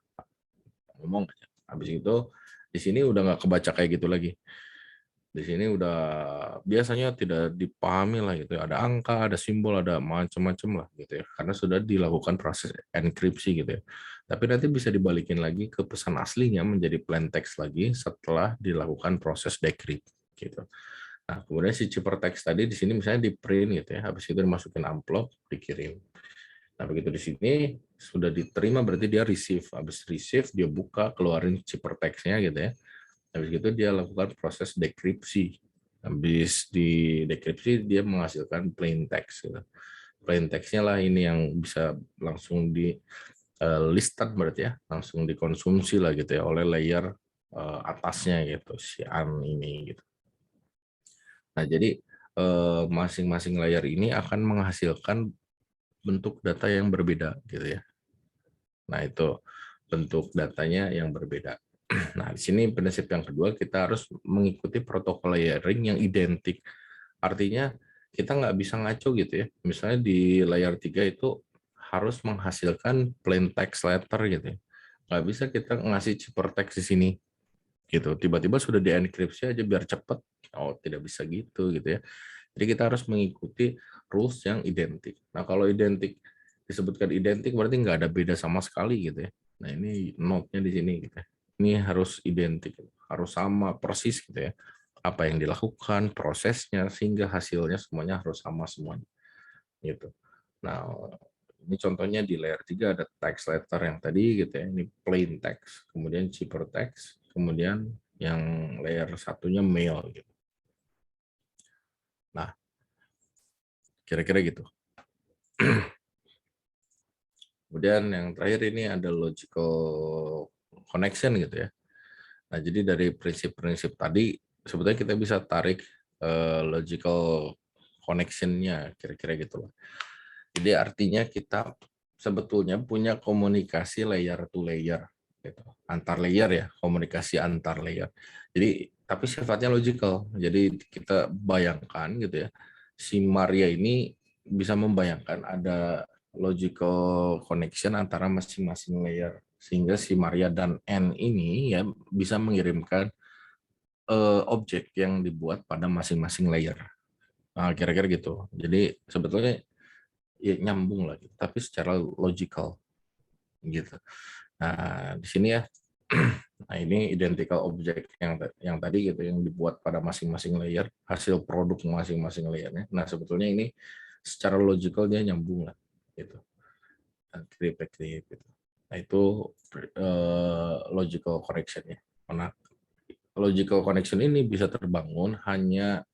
[SPEAKER 1] Ngomong aja. Habis itu di sini udah nggak kebaca kayak gitu lagi. Di sini udah biasanya tidak dipahami lah gitu. Ada angka, ada simbol, ada macam-macam lah gitu ya. Karena sudah dilakukan proses enkripsi gitu ya. Tapi nanti bisa dibalikin lagi ke pesan aslinya menjadi plain text lagi setelah dilakukan proses decrypt gitu. Nah, kemudian si ciphertext tadi di sini misalnya di print gitu ya, habis itu dimasukin amplop, dikirim. Nah, begitu di sini sudah diterima berarti dia receive. Habis receive dia buka, keluarin ciphertext-nya gitu ya. Habis itu dia lakukan proses dekripsi. Habis di dekripsi dia menghasilkan plain text gitu. Plain text-nya lah ini yang bisa langsung di listed berarti ya, langsung dikonsumsi lah gitu ya oleh layer atasnya gitu, si AN ini gitu. Nah, jadi masing-masing layer ini akan menghasilkan bentuk data yang berbeda gitu ya. Nah, itu bentuk datanya yang berbeda. Nah, di sini prinsip yang kedua, kita harus mengikuti protokol layering yang identik. Artinya kita nggak bisa ngaco gitu ya. Misalnya di layer 3 itu harus menghasilkan plain text letter gitu ya. Nggak bisa kita ngasih ciphertext di sini gitu. Tiba-tiba sudah dienkripsi aja biar cepat. Oh, tidak bisa gitu ya. Jadi kita harus mengikuti rules yang identik. Nah, kalau identik disebutkan identik berarti nggak ada beda sama sekali gitu ya. Nah, ini note-nya di sini gitu ya. Ini harus identik, harus sama persis gitu ya. Apa yang dilakukan, prosesnya, sehingga hasilnya semuanya harus sama semuanya. Gitu. Nah, ini contohnya di layer 3 ada text letter yang tadi gitu ya. Ini plain text, kemudian ciphertext, kemudian yang layer satunya mail gitu. Nah, kira-kira gitu. Kemudian yang terakhir ini ada logical connection gitu ya. Nah, jadi dari prinsip-prinsip tadi sebetulnya kita bisa tarik logical connection-nya kira-kira gitu loh. Jadi artinya kita sebetulnya punya komunikasi layer to layer gitu. Antar layer ya, komunikasi antar layer. Jadi tapi sifatnya logical. Jadi kita bayangkan gitu ya. Si Maria ini bisa membayangkan ada logical connection antara masing-masing layer sehingga si Maria dan N ini ya bisa mengirimkan objek yang dibuat pada masing-masing layer. Nah, kira-kira gitu. Jadi sebetulnya ya nyambung lah, tapi secara logical gitu. Nah, di sini ya. Nah, ini identical object yang tadi gitu yang dibuat pada masing-masing layer, hasil produk masing-masing layernya. Nah, sebetulnya ini secara logical dia nyambung lah gitu. Gitu. Nah, itu logical connection ya. Nah, logical connection ini bisa terbangun hanya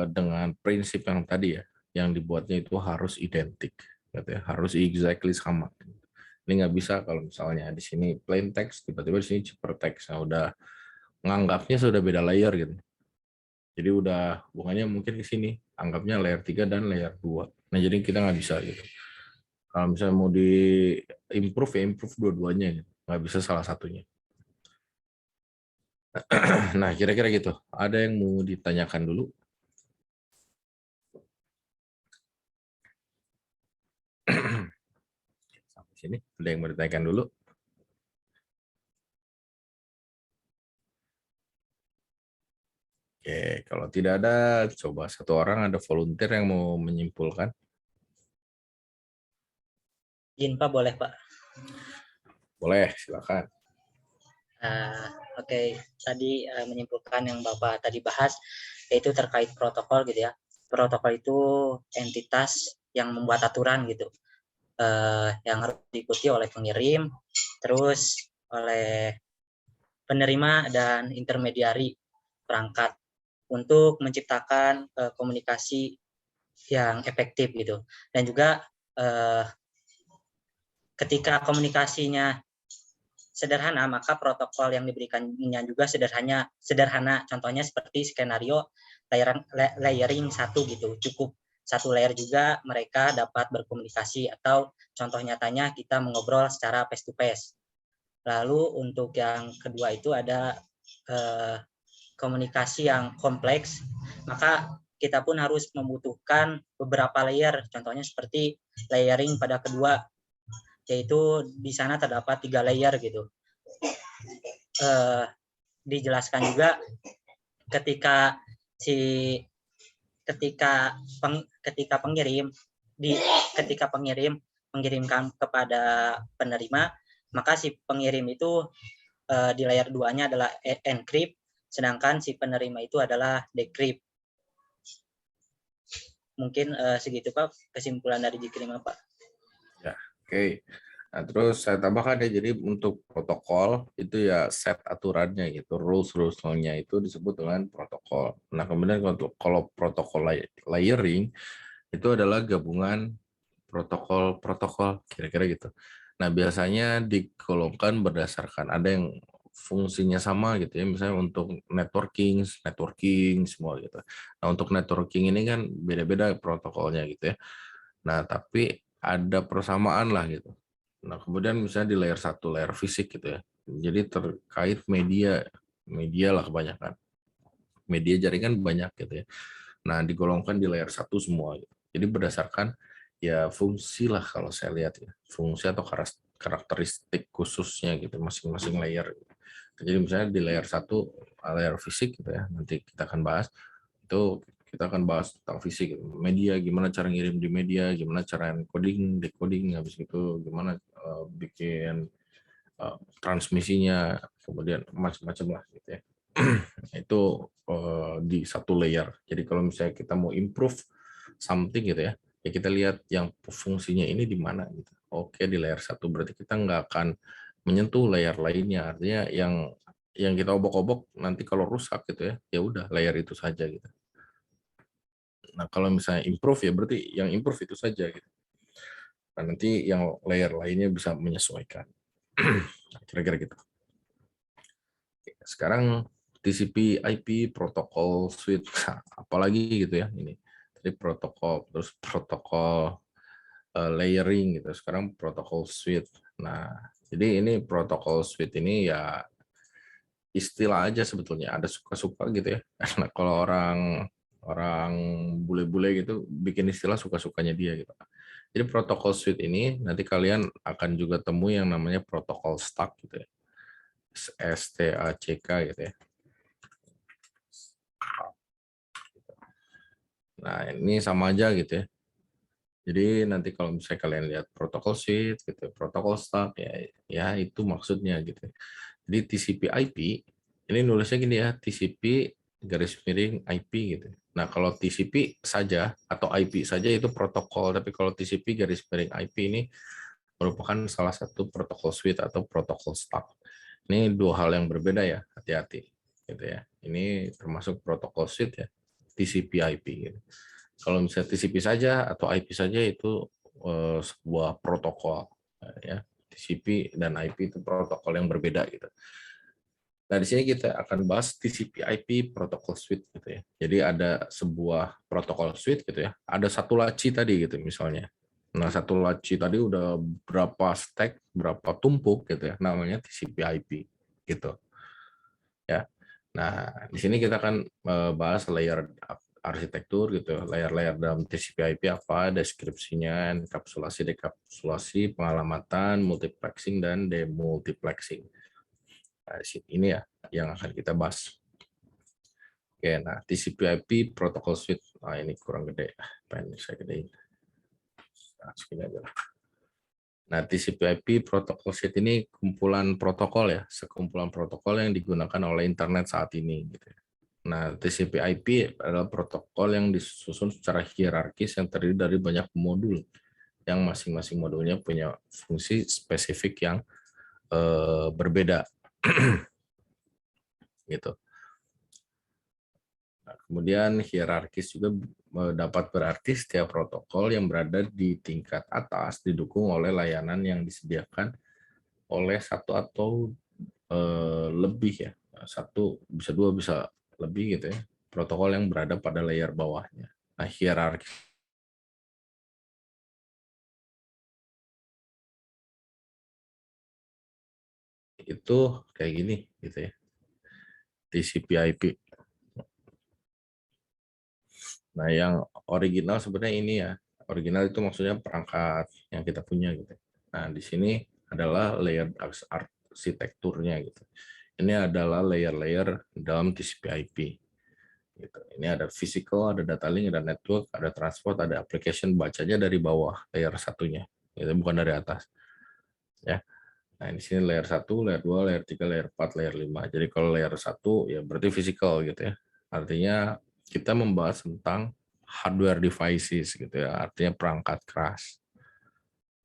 [SPEAKER 1] dengan prinsip yang tadi ya, yang dibuatnya itu harus identik, gitu ya, harus exactly sama. Ini nggak bisa kalau misalnya di sini plain text, tiba-tiba di sini ciphertext, nah udah nganggapnya sudah beda layer gitu. Jadi udah hubungannya mungkin ke sini, anggapnya layer 3 dan layer 2. Nah, jadi kita nggak bisa gitu. Kalau misalnya mau di improve ya improve dua-duanya, gitu. Nggak bisa salah satunya. Nah, kira-kira gitu. Ada yang mau ditanyakan dulu? Sampai sini, ada yang mau ditanyakan dulu? Oke, kalau tidak ada, coba satu orang ada volunteer yang mau menyimpulkan.
[SPEAKER 6] Izin Pak, boleh Pak?
[SPEAKER 1] Boleh, silakan.
[SPEAKER 6] Oke, tadi menyimpulkan yang Bapak tadi bahas, yaitu terkait protokol gitu ya. Protokol itu entitas yang membuat aturan gitu, yang harus diikuti oleh pengirim, terus oleh penerima dan intermediari perangkat untuk menciptakan komunikasi yang efektif gitu. Dan juga ketika komunikasinya sederhana, maka protokol yang diberikannya juga sederhana. Contohnya seperti skenario layering 1 gitu. Cukup satu layer juga mereka dapat berkomunikasi, atau contoh nyatanya kita mengobrol secara face to face. Lalu untuk yang kedua itu ada komunikasi yang kompleks, maka kita pun harus membutuhkan beberapa layer. Contohnya seperti layering pada kedua, yaitu di sana terdapat 3 layer gitu. Dijelaskan juga ketika pengirim mengirimkan kepada penerima, maka si pengirim itu di layer 2-nya adalah encrypt, sedangkan si penerima itu adalah decrypt. Mungkin segitu Pak kesimpulan dari G5 Pak.
[SPEAKER 1] Ya, oke. Nah, terus saya tambahkan ya, jadi untuk protokol itu ya set aturannya gitu, rules-nya itu disebut dengan protokol. Nah, kemudian kalau protokol layering itu adalah gabungan protokol-protokol kira-kira gitu. Nah, biasanya digolongkan berdasarkan ada yang fungsinya sama gitu ya, misalnya untuk networking semua gitu. Nah, untuk networking ini kan beda-beda protokolnya gitu ya. Nah, tapi ada persamaan lah gitu. Nah, kemudian misalnya di layer 1, layer fisik gitu ya. Jadi terkait media lah kebanyakan. Media jaringan banyak gitu ya. Nah, digolongkan di layer 1 semua gitu. Jadi berdasarkan ya fungsi lah kalau saya lihat ya. Fungsi atau karakteristik khususnya gitu masing-masing layer. Jadi misalnya di layer 1, layer fisik gitu ya. Nanti kita akan bahas itu, kita akan bahas tentang fisik, media, gimana cara ngirim di media, gimana cara encoding, decoding, habis itu gimana bikin transmisinya, kemudian macam-macam lah gitu ya. Itu di satu layer. Jadi kalau misalnya kita mau improve something gitu ya, ya kita lihat yang fungsinya ini di mana gitu. Oke, di layer 1 berarti kita nggak akan menyentuh layer lainnya. Artinya yang kita obok-obok nanti kalau rusak gitu ya, ya udah layer itu saja gitu. Nah, kalau misalnya improve ya berarti yang improve itu saja gitu. Nah, nanti yang layer lainnya bisa menyesuaikan. Kira-kira gitu. Sekarang TCP IP protokol suite, apalagi gitu ya ini. Tadi protokol, terus protokol layering gitu. Sekarang protokol suite. Nah, jadi ini protokol suite ini ya istilah aja sebetulnya, ada suka-suka gitu ya. Karena kalau orang bule-bule gitu bikin istilah suka-sukanya dia gitu. Jadi protokol suite ini nanti kalian akan juga temui yang namanya protokol stack gitu ya. STACK gitu ya. Nah, ini sama aja gitu ya. Jadi nanti kalau misalnya kalian lihat protokol suite gitu, protokol stack ya itu maksudnya gitu. Jadi TCP/IP ini nulisnya gini ya, TCP garis miring IP gitu. Nah, kalau TCP saja atau IP saja itu protokol, tapi kalau TCP garis miring IP ini merupakan salah satu protokol suite atau protokol stack. Ini dua hal yang berbeda ya, hati-hati gitu ya. Ini termasuk protokol suite ya, TCP/IP gitu. Kalau misalnya TCP saja atau IP saja itu sebuah protokol ya. TCP dan IP itu protokol yang berbeda gitu. Nah, di sini kita akan bahas TCP/IP protokol suite gitu ya. Jadi ada sebuah protokol suite gitu ya. Ada satu laci tadi gitu misalnya. Nah, satu laci tadi udah berapa stack, berapa tumpuk gitu ya. Namanya TCP/IP gitu. Ya. Nah, di sini kita akan bahas layer arsitektur gitu, layer-layer dalam TCP/IP apa, deskripsinya, enkapsulasi, dekapsulasi, pengalamatan, multiplexing dan demultiplexing. Nah, ini ya yang akan kita bahas. Oke, nah TCP/IP protokol suite. Nah, ini kurang gede, pengen saya gedein. Nah, segini aja lah. Nah, TCP/IP protokol suite ini kumpulan protokol ya, sekumpulan protokol yang digunakan oleh internet saat ini gitu ya. Nah, TCP/IP adalah protokol yang disusun secara hierarkis yang terdiri dari banyak modul yang masing-masing modulnya punya fungsi spesifik yang berbeda. Gitu. Nah, kemudian hierarkis juga dapat berarti setiap protokol yang berada di tingkat atas didukung oleh layanan yang disediakan oleh satu atau lebih ya, satu bisa dua bisa lebih gitu ya, protokol yang berada pada layer bawahnya. Nah, hierarki itu kayak gini gitu ya, TCP/IP. Nah, yang original sebenarnya ini ya, original itu maksudnya perangkat yang kita punya gitu. Nah, di sini adalah layer arsitekturnya gitu. Ini adalah layer-layer dalam TCP/IP. Gitu. Ini ada physical, ada data link, ada network, ada transport, ada application, bacanya dari bawah layer satunya. itu bukan dari atas. Ya. Nah, di sini layer 1, layer 2, layer 3, layer 4, layer 5. Jadi kalau layer 1 ya berarti physical gitu ya. Artinya kita membahas tentang hardware devices gitu ya, artinya perangkat keras.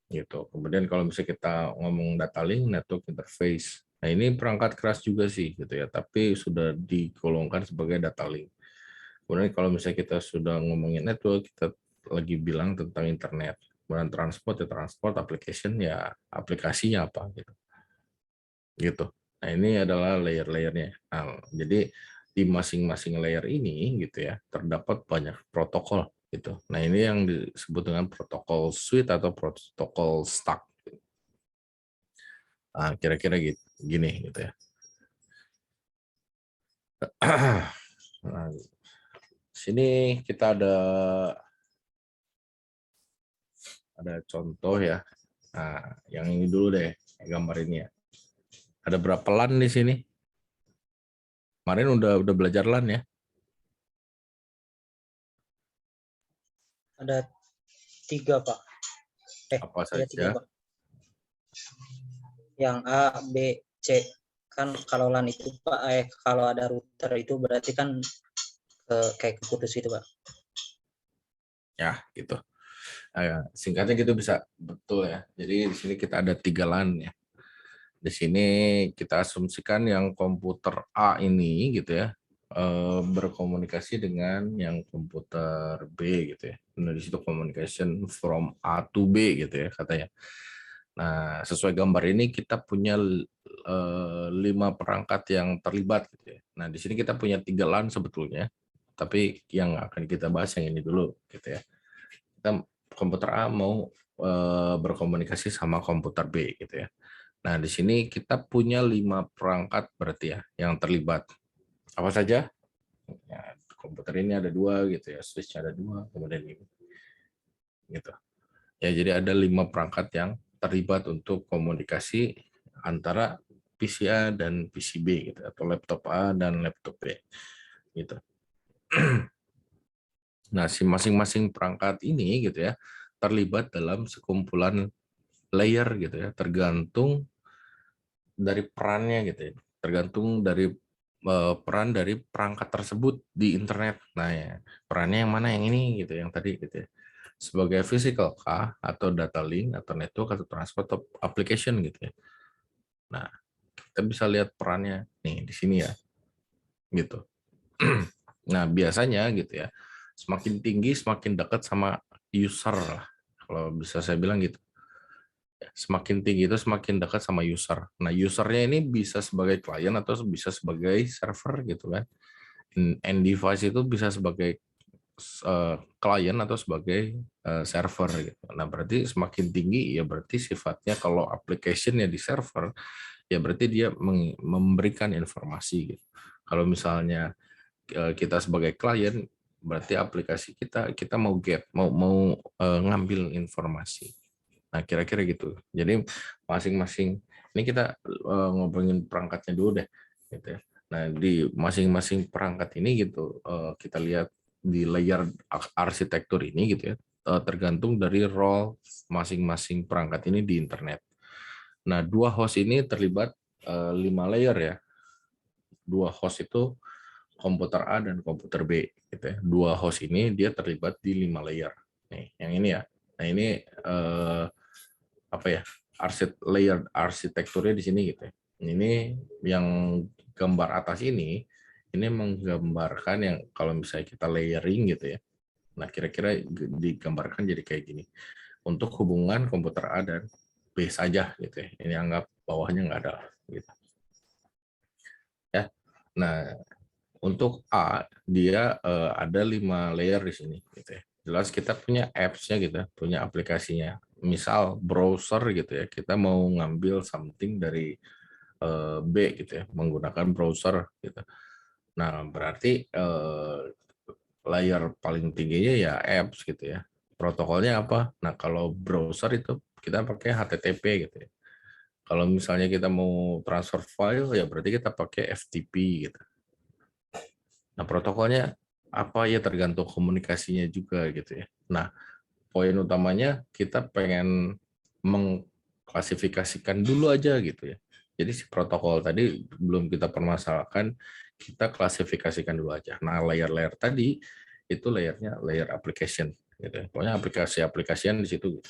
[SPEAKER 1] Gitu. Kemudian kalau misalnya kita ngomong data link, network interface. Nah, ini perangkat keras juga sih gitu ya, tapi sudah digolongkan sebagai data link. Kemudian kalau misalnya kita sudah ngomongin network, kita lagi bilang tentang internet. Kemudian transport ya transport, application ya aplikasinya apa gitu. Gitu. Nah, ini adalah layer-layernya. Nah, jadi di masing-masing layer ini gitu ya, terdapat banyak protokol gitu. Nah, ini yang disebut dengan protokol suite atau protokol stack. Nah, kira-kira gitu, gini gitu ya. Nah, sini kita ada contoh ya. Nah, yang ini dulu deh, gambar ini ya. Ada berapa LAN di sini? Kemarin udah belajar LAN ya?
[SPEAKER 6] Ada 3, Pak.
[SPEAKER 1] Apa
[SPEAKER 6] ada 3,
[SPEAKER 1] saja?
[SPEAKER 6] Pak. Yang A, B, C. Kan kalau LAN itu Pak, kalau ada router itu berarti kan kayak keputus itu, Pak.
[SPEAKER 1] Ya, gitu. Singkatnya gitu bisa betul ya. Jadi di sini kita ada 3 LAN ya. Di sini kita asumsikan yang komputer A ini gitu ya berkomunikasi dengan yang komputer B gitu ya. Nah, di situ communication from A to B gitu ya katanya. Nah, sesuai gambar ini kita punya 5 perangkat yang terlibat gitu ya. Nah, di sini kita punya 3 LAN sebetulnya, tapi yang akan kita bahas yang ini dulu gitu ya. Kita komputer A mau berkomunikasi sama komputer B gitu ya. Nah, di sini kita punya 5 perangkat berarti ya yang terlibat. Apa saja? Ya, komputer ini ada 2 gitu ya, switch ada 2, kemudian ini. Gitu. Ya, jadi ada 5 perangkat yang terlibat untuk komunikasi antara PC A dan PC B gitu, atau laptop A dan laptop B. Gitu. Nah, si masing-masing perangkat ini gitu ya terlibat dalam sekumpulan layer gitu ya, tergantung dari perannya gitu ya, tergantung dari peran dari perangkat tersebut di internet. Nah, ya, perannya yang mana yang ini gitu, yang tadi gitu ya. Sebagai physical kah atau data link atau network atau transport atau application gitu ya. Nah, kita bisa lihat perannya nih di sini ya. Gitu. Nah, biasanya gitu ya. Semakin tinggi semakin dekat sama user lah. Kalau bisa saya bilang gitu. Semakin tinggi itu semakin dekat sama user. Nah, usernya ini bisa sebagai klien atau bisa sebagai server gitu kan. End device itu bisa sebagai klien atau sebagai server gitu. Nah, berarti semakin tinggi ya berarti sifatnya kalau application-nya di server ya berarti dia memberikan informasi gitu. Kalau misalnya kita sebagai klien berarti aplikasi kita mau ngambil informasi. Nah, kira-kira gitu. Jadi masing-masing ini kita ngobrolin perangkatnya dulu deh gitu ya. Nah, di masing-masing perangkat ini gitu kita lihat di layer arsitektur ini gitu ya, tergantung dari role masing-masing perangkat ini di internet. Nah, 2 host ini terlibat 5 layer ya. 2 host itu komputer A dan komputer B gitu ya. 2 host ini dia terlibat di 5 layer. Nih, yang ini ya. Nah, ini apa ya? Layer arsitekturnya di sini gitu ya. Ini yang gambar atas ini menggambarkan yang kalau misalnya kita layering gitu ya. Nah, kira-kira digambarkan jadi kayak gini. Untuk hubungan komputer A dan B saja gitu ya. Ini anggap bawahnya nggak ada gitu. Ya. Nah, untuk A dia ada 5 layer di sini gitu ya. Jelas kita punya apps-nya gitu, punya aplikasinya. Misal browser gitu ya, kita mau ngambil something dari B gitu ya, menggunakan browser gitu. Nah, berarti layer paling tingginya ya apps gitu ya. Protokolnya apa? Nah, kalau browser itu kita pakai HTTP gitu ya. Kalau misalnya kita mau transfer file ya berarti kita pakai FTP gitu. Nah, protokolnya apa ya tergantung komunikasinya juga gitu ya. Nah, poin utamanya kita pengen mengklasifikasikan dulu aja gitu ya. Jadi si protokol tadi belum kita permasalahkan, kita klasifikasikan dulu aja. Nah, layer-layer tadi itu layernya layer application gitu ya. Pokoknya aplikasi-aplikasian di situ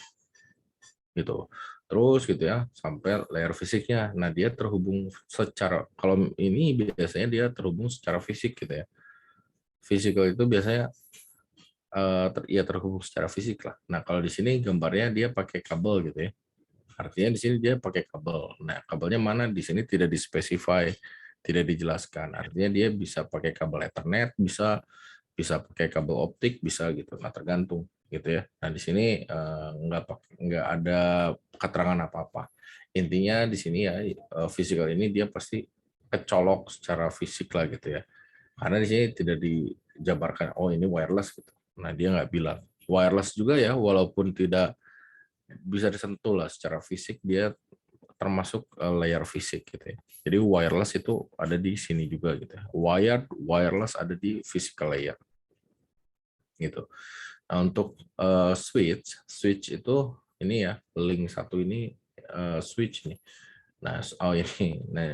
[SPEAKER 1] gitu. Terus gitu ya sampai layer fisiknya. Nah, dia terhubung secara, kalau ini biasanya dia terhubung secara fisik gitu ya. Physical itu biasanya ya terhubung secara fisik lah. Nah, kalau di sini gambarnya dia pakai kabel gitu ya. Artinya di sini dia pakai kabel. Nah, kabelnya mana di sini tidak dispesify, tidak dijelaskan. Artinya dia bisa pakai kabel Ethernet, bisa pakai kabel optik, bisa gitu. Nah, tergantung gitu ya. Nah, di sini nggak ada keterangan apa-apa. Intinya di sini ya physical ini dia pasti kecolok secara fisik lah gitu ya. Karena di sini tidak dijabarkan, oh ini wireless gitu. Nah, dia nggak bilang. Wireless juga ya, walaupun tidak bisa disentuh lah secara fisik, dia termasuk layer fisik gitu ya. Jadi wireless itu ada di sini juga gitu ya. Wired, wireless ada di physical layer gitu. Nah, untuk switch itu ini ya, link satu ini switch nih. Nah,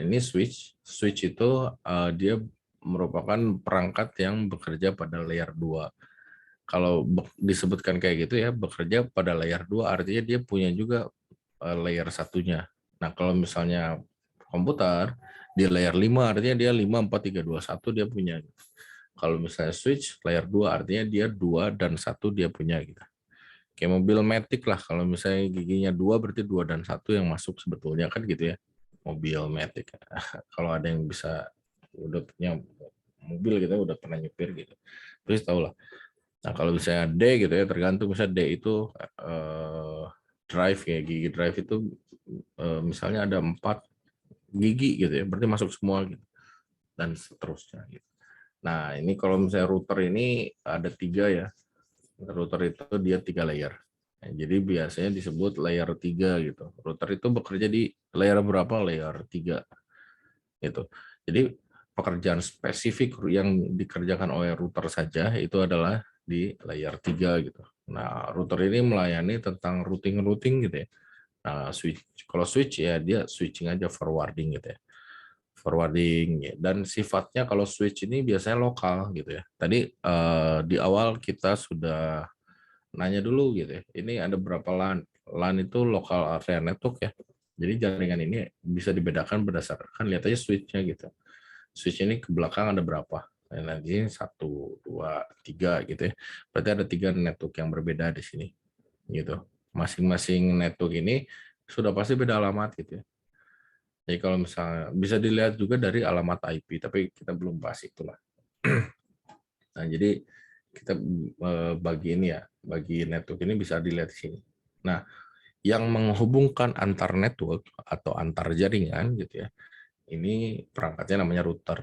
[SPEAKER 1] ini switch itu dia merupakan perangkat yang bekerja pada layer 2. Kalau disebutkan kayak gitu ya, bekerja pada layer 2 artinya dia punya juga layer satunya. Nah, kalau misalnya komputer di layer 5 artinya dia 5, 4, 3, 2, 1 dia punya. Kalau misalnya switch layer 2 artinya dia 2 dan 1 dia punya gitu. Kayak mobil matic lah, kalau misalnya giginya 2 berarti 2 dan 1 yang masuk sebetulnya kan gitu ya. Mobil matic. Kalau ada yang bisa udah punya mobil gitu udah pernah nyupir gitu. Terus tahu lah. Nah, kalau misalnya D gitu ya, tergantung misalnya D itu drive ya, gigi drive itu misalnya ada 4 gigi gitu ya, berarti masuk semua gitu. Dan seterusnya gitu. Nah, ini kalau misalnya router ini ada 3 ya. Router itu dia 3 layer. Nah, jadi biasanya disebut layer 3 gitu. Router itu bekerja di layer berapa? Layer 3 gitu. Jadi pekerjaan spesifik yang dikerjakan oleh router saja itu adalah di layer 3 gitu. Nah, router ini melayani tentang routing gitu ya. Nah, kalau switch ya dia switching aja, forwarding gitu ya. Forwarding ya. Dan sifatnya kalau switch ini biasanya lokal gitu ya. Tadi di awal kita sudah nanya dulu gitu ya. Ini ada berapa LAN? LAN itu local area network ya. Jadi jaringan ini bisa dibedakan berdasarkan lihat aja switch-nya gitu. Switch ini ke belakang ada berapa? Nah, nanti 1, 2, 3 gitu ya. Berarti ada 3 network yang berbeda di sini. Gitu. Masing-masing network ini sudah pasti beda alamat gitu ya. Jadi kalau misalnya bisa dilihat juga dari alamat IP, tapi kita belum bahas itulah. Nah, jadi kita bagi ini ya, bagi network ini bisa dilihat di sini. Nah, yang menghubungkan antar network atau antar jaringan gitu ya, ini perangkatnya namanya router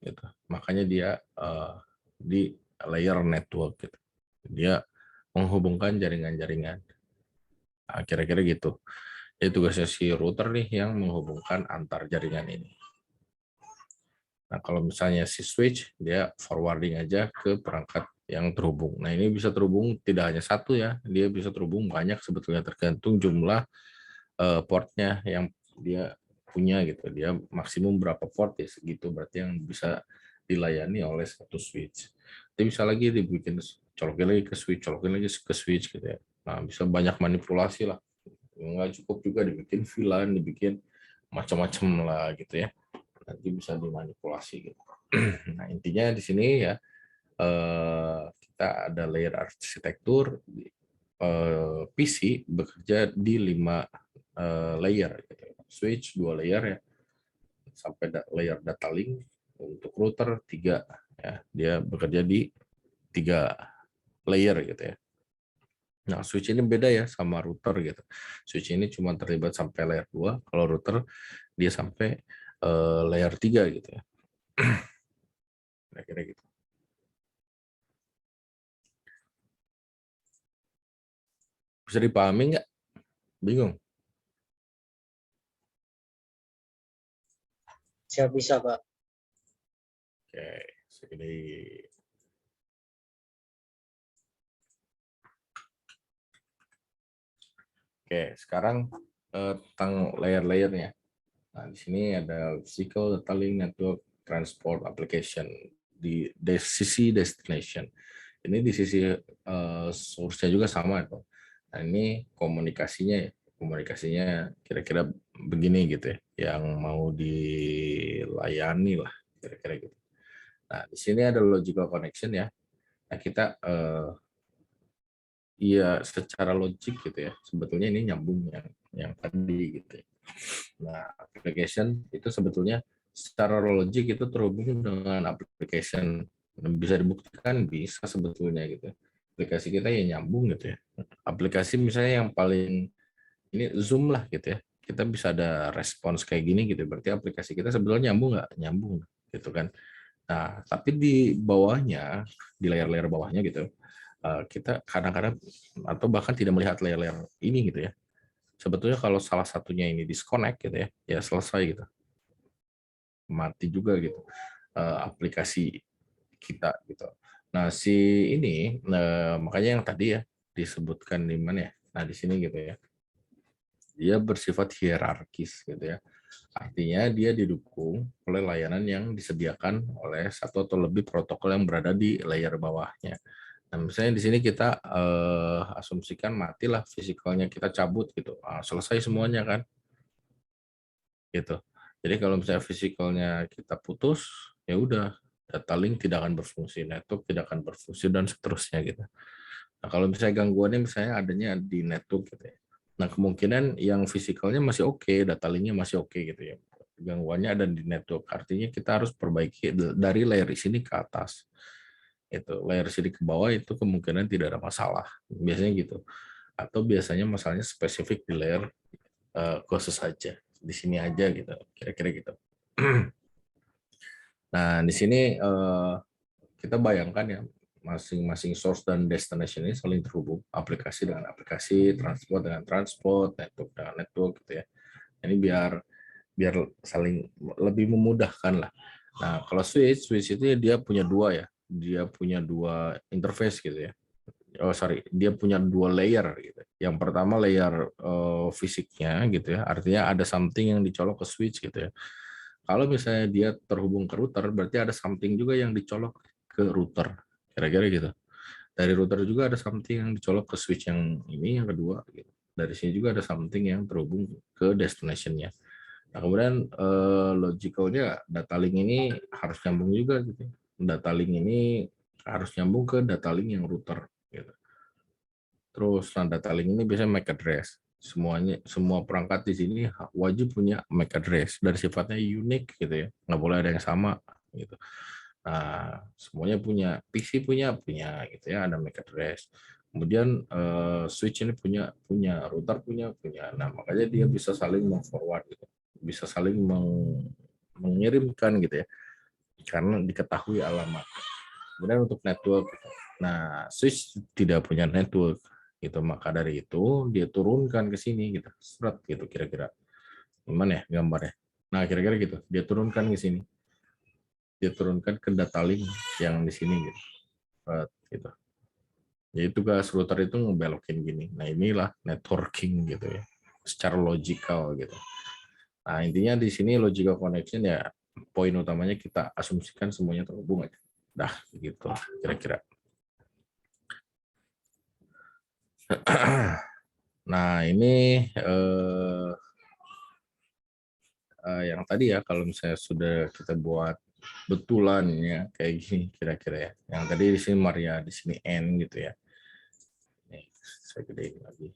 [SPEAKER 1] gitu. Makanya dia di layer network gitu. Dia menghubungkan jaringan-jaringan. Nah, kira-kira gitu. Jadi tugasnya si router nih yang menghubungkan antar jaringan ini. Nah, kalau misalnya si switch, dia forwarding aja ke perangkat yang terhubung. Nah, ini bisa terhubung tidak hanya satu ya, dia bisa terhubung banyak sebetulnya tergantung jumlah portnya yang dia punya gitu. Dia maksimum berapa port ya segitu berarti yang bisa dilayani oleh satu switch. Jadi bisa lagi dibikin colokin lagi ke switch, colokin lagi ke switch gitu ya. Nah, bisa banyak manipulasi lah. Nggak cukup juga dibikin VLAN, dibikin macam-macam lah gitu ya. Nanti bisa dimanipulasi gitu. Nah, intinya di sini ya kita ada layer arsitektur PC bekerja di 5 layer gitu. Switch 2 layer ya. Sampai layer data link, untuk router 3 ya. Dia bekerja di 3 layer gitu ya. Nah, switch ini beda ya sama router gitu. Switch ini cuma terlibat sampai layer 2, kalau router dia sampai layer 3 gitu ya. Kira-kira gitu. Bisa dipahami nggak? Bingung?
[SPEAKER 6] Siap bisa, Pak.
[SPEAKER 1] Oke, segini. Oke, sekarang tentang layer-layernya. Nah, di sini ada physical data link network transport application di sisi destination. Ini di sisi source-nya juga sama itu. Nah, ini komunikasinya kira-kira begini gitu ya, yang mau dilayani lah kira-kira gitu. Nah, di sini ada logical connection ya. Nah, kita iya secara logik gitu ya, sebetulnya ini nyambung yang tadi gitu ya. Nah, application itu sebetulnya secara logik itu terhubung dengan application. Bisa dibuktikan, bisa sebetulnya gitu. Aplikasi kita ya nyambung gitu ya. Aplikasi misalnya yang paling ini Zoom lah gitu ya. Kita bisa ada respons kayak gini gitu. Berarti aplikasi kita sebetulnya nyambung nggak? Nyambung gitu kan. Nah, tapi di bawahnya, di layar-layar bawahnya gitu, kita kadang-kadang atau bahkan tidak melihat layar-layar ini gitu ya. Sebetulnya kalau salah satunya ini disconnect gitu ya selesai gitu. Mati juga gitu aplikasi kita gitu. Nah, si ini makanya yang tadi ya disebutkan di mana ya? Nah, di sini gitu ya. Dia bersifat hierarkis gitu ya. Artinya dia didukung oleh layanan yang disediakan oleh satu atau lebih protokol yang berada di layer bawahnya. Nah, misalnya di sini kita asumsikan matilah fisikalnya, kita cabut gitu. Selesai semuanya kan. Gitu. Jadi kalau misalnya fisikalnya kita putus, ya udah data link tidak akan berfungsi, network tidak akan berfungsi dan seterusnya gitu. Nah, kalau misalnya gangguannya misalnya adanya di network gitu ya. Nah, kemungkinan yang fisikalnya masih oke, data linknya masih oke gitu ya. Gangguannya ada di network, artinya kita harus perbaiki dari layer sini ke atas. Itu layer sini ke bawah itu kemungkinan tidak ada masalah. Biasanya gitu. Atau biasanya masalahnya spesifik di layer khusus saja. Di sini aja gitu, kira-kira gitu. Nah, di sini kita bayangkan ya, masing-masing source dan destination ini saling terhubung, aplikasi dengan aplikasi, transport dengan transport, network dengan network gitu ya. Ini biar saling lebih memudahkan lah. Nah, kalau switch itu dia punya dua ya, dia punya dua interface gitu ya. Dia punya dua layer gitu. Yang pertama layer fisiknya gitu ya, artinya ada something yang dicolok ke switch gitu ya. Kalau misalnya dia terhubung ke router, berarti ada something juga yang dicolok ke router, kira-kira gitu. Dari router juga ada something yang dicolok ke switch yang ini, yang kedua gitu. Dari sini juga ada something yang terhubung ke destination-nya. Nah, kemudian logicalnya data link ini harus nyambung juga gitu. Data link ini harus nyambung ke data link yang router gitu. Terus nah, data link ini biasanya MAC address. Semua perangkat di sini wajib punya MAC address dan sifatnya unik gitu ya. Nggak boleh ada yang sama gitu. Nah, semuanya punya, PC punya gitu ya, ada MAC address. Kemudian switch ini punya, router punya. Nah, makanya dia bisa saling meng-forward gitu. Bisa saling mengirimkan gitu ya. Karena diketahui alamat. Kemudian untuk network, nah switch tidak punya network gitu, maka dari itu dia turunkan ke sini gitu, seret gitu kira-kira. Gimana ya gambarnya? Nah kira-kira gitu, dia turunkan ke sini, dia turunkan ke data link yang di sini gitu, seret gitu. Jadi tugas router itu ngebelokin gini. Nah inilah networking gitu ya, secara logikal gitu. Nah intinya di sini logical connection ya, poin utamanya kita asumsikan semuanya terhubung aja. Dah gitu kira-kira. Nah ini yang tadi ya, kalau misalnya sudah kita buat betulan ya kayak gini kira-kira ya. Yang tadi di sini Maria, di sini N gitu ya. Nih, saya gedein lagi.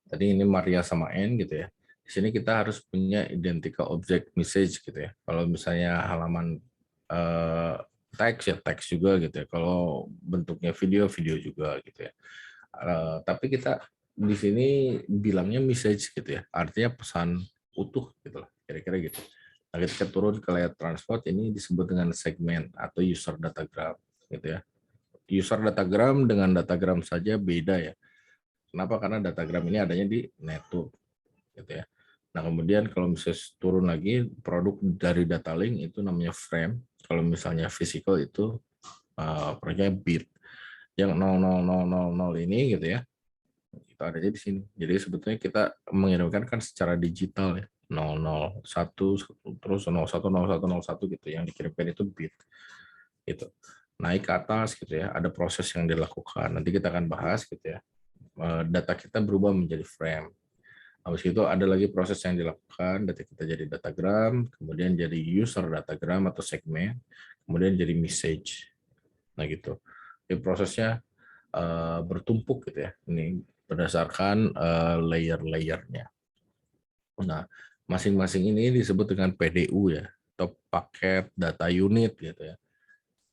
[SPEAKER 1] Tadi ini Maria sama N gitu ya. Di sini kita harus punya identical object message gitu ya. Kalau misalnya halaman teks ya teks juga gitu ya. Kalau bentuknya video juga gitu ya. Tapi kita di sini bilangnya message gitu ya. Artinya pesan utuh gitu lah. Kira-kira gitu. Nah, ketika turun ke layer transport ini disebut dengan segmen atau user datagram gitu ya. User datagram dengan datagram saja beda ya. Kenapa? Karena datagram ini adanya di network gitu ya. Nah, kemudian kalau misalnya turun lagi produk dari data link itu namanya frame. Kalau misalnya physical itu produknya bit. Yang 00000 ini gitu ya. Itu adanya di sini. Jadi sebetulnya kita mengirimkan kan secara digital ya. 001 terus 010101 gitu yang dikirimkan itu bit gitu. Naik ke atas gitu ya, ada proses yang dilakukan. Nanti kita akan bahas gitu ya. Data kita berubah menjadi frame. Habis itu ada lagi proses yang dilakukan, data kita jadi datagram, kemudian jadi user datagram atau segmen, kemudian jadi message. Nah gitu. Jadi prosesnya bertumpuk gitu ya. Ini berdasarkan layer-layernya. Nah, masing-masing ini disebut dengan PDU ya, atau paket data unit gitu ya.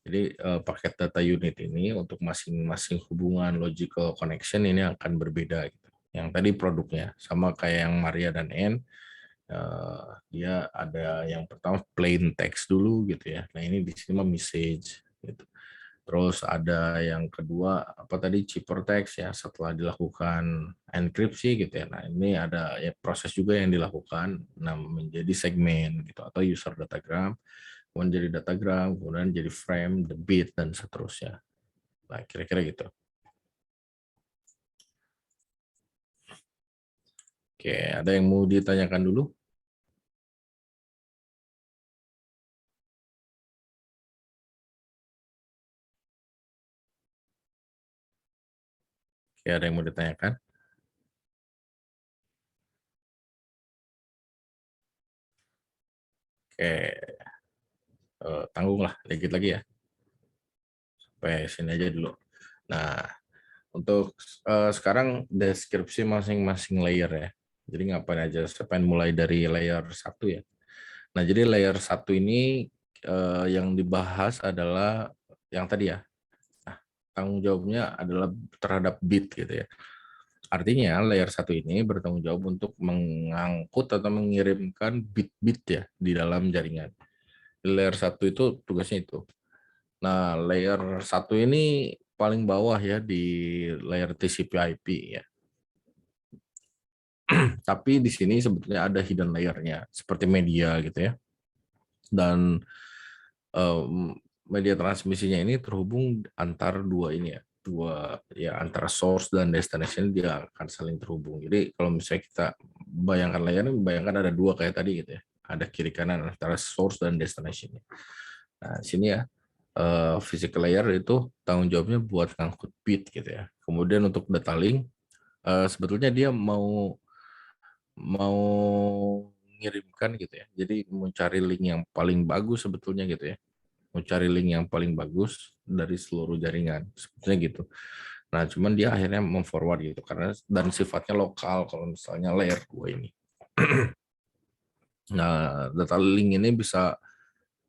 [SPEAKER 1] Jadi paket data unit ini untuk masing-masing hubungan logical connection ini akan berbeda gitu. Yang tadi produknya sama kayak yang Maria dan N, dia ada yang pertama plain text dulu gitu ya. Nah ini di sini mah message gitu. Terus ada yang kedua apa tadi ciphertext ya setelah dilakukan enkripsi gitu ya. Nah ini ada ya proses juga yang dilakukan nah menjadi segmen gitu atau user datagram, kemudian jadi datagram, kemudian jadi frame, the bit dan seterusnya. Nah kira-kira gitu. Oke, ada yang mau ditanyakan dulu? Oke, ada yang mau ditanyakan? Oke, tanggung lah dikit lagi ya. Sampai sini aja dulu. Nah, untuk sekarang deskripsi masing-masing layer ya. Jadi ngapain aja, saya pengen mulai dari layer 1 ya. Nah, jadi layer 1 ini yang dibahas adalah yang tadi ya. Nah, tanggung jawabnya adalah terhadap bit gitu ya. Artinya layer 1 ini bertanggung jawab untuk mengangkut atau mengirimkan bit-bit ya di dalam jaringan. Layer 1 itu tugasnya itu. Nah, layer 1 ini paling bawah ya di layer TCP/IP ya. Tapi di sini sebetulnya ada hidden layer-nya seperti media gitu ya. Dan media transmisinya ini terhubung antar dua ini ya. Dua ya antara source dan destination dia akan saling terhubung. Jadi kalau misalnya kita bayangkan layer ini bayangkan ada dua kayak tadi gitu ya. Ada kiri kanan antara source dan destination. Nah, sini ya physical layer itu tanggung jawabnya buat ngangkut bit gitu ya. Kemudian untuk data link sebetulnya dia mau mengirimkan gitu ya. Jadi mencari link yang paling bagus sebetulnya gitu ya. Mencari link yang paling bagus dari seluruh jaringan sebetulnya gitu. Nah, cuman dia akhirnya memforward gitu karena dan sifatnya lokal kalau misalnya layer 2 ini. Nah, data link ini bisa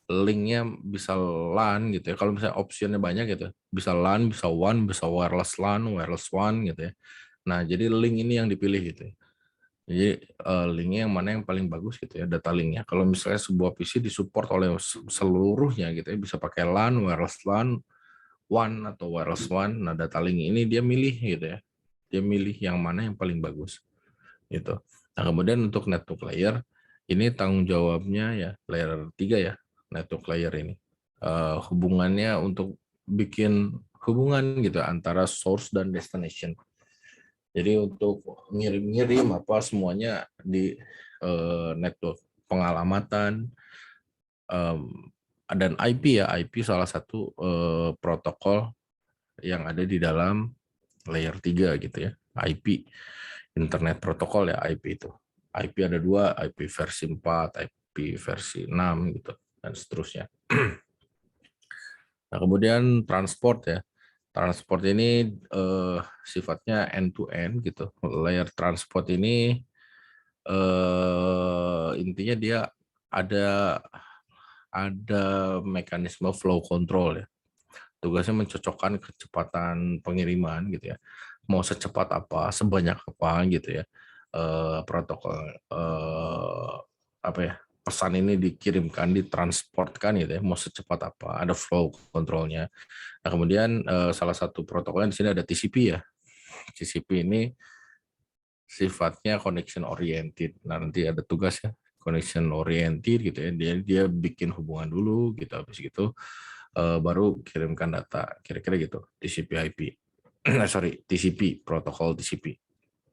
[SPEAKER 1] linknya bisa LAN gitu ya. Kalau misalnya optionnya banyak gitu, bisa LAN, bisa WAN, bisa wireless LAN, wireless WAN gitu ya. Nah, jadi link ini yang dipilih gitu ya. Jadi linknya yang mana yang paling bagus gitu ya, data linknya. Kalau misalnya sebuah PC disupport oleh seluruhnya gitu ya, bisa pakai LAN, wireless LAN, WAN atau wireless WAN. Nah, data link ini dia milih gitu ya. Dia milih yang mana yang paling bagus gitu. Nah, kemudian untuk network layer ini tanggung jawabnya ya layer 3 ya, network layer ini. Hubungannya untuk bikin hubungan gitu antara source dan destination. Jadi untuk ngirim-ngirim apa semuanya di network pengalamatan dan IP ya, IP salah satu protokol yang ada di dalam layer 3 gitu ya, IP Internet Protokol ya IP itu. IP ada dua, IP versi 4, IP versi 6 gitu dan seterusnya. Nah, kemudian transport ya. Transport ini sifatnya end to end gitu. Layer transport ini intinya dia ada mekanisme flow control ya. Tugasnya mencocokkan kecepatan pengiriman gitu ya. Mau secepat apa, sebanyak apa gitu ya. Protokol apa ya? Pesan ini dikirimkan, ditransportkan gitu ya. Mau secepat apa, ada flow controlnya. Nah, kemudian salah satu protokolnya di sini ada TCP ya. TCP ini sifatnya connection oriented. Nah, nanti ada tugas ya connection oriented gitu ya. Dia bikin hubungan dulu gitu, habis gitu baru kirimkan data. Kira-kira gitu TCP/IP. TCP, protokol TCP.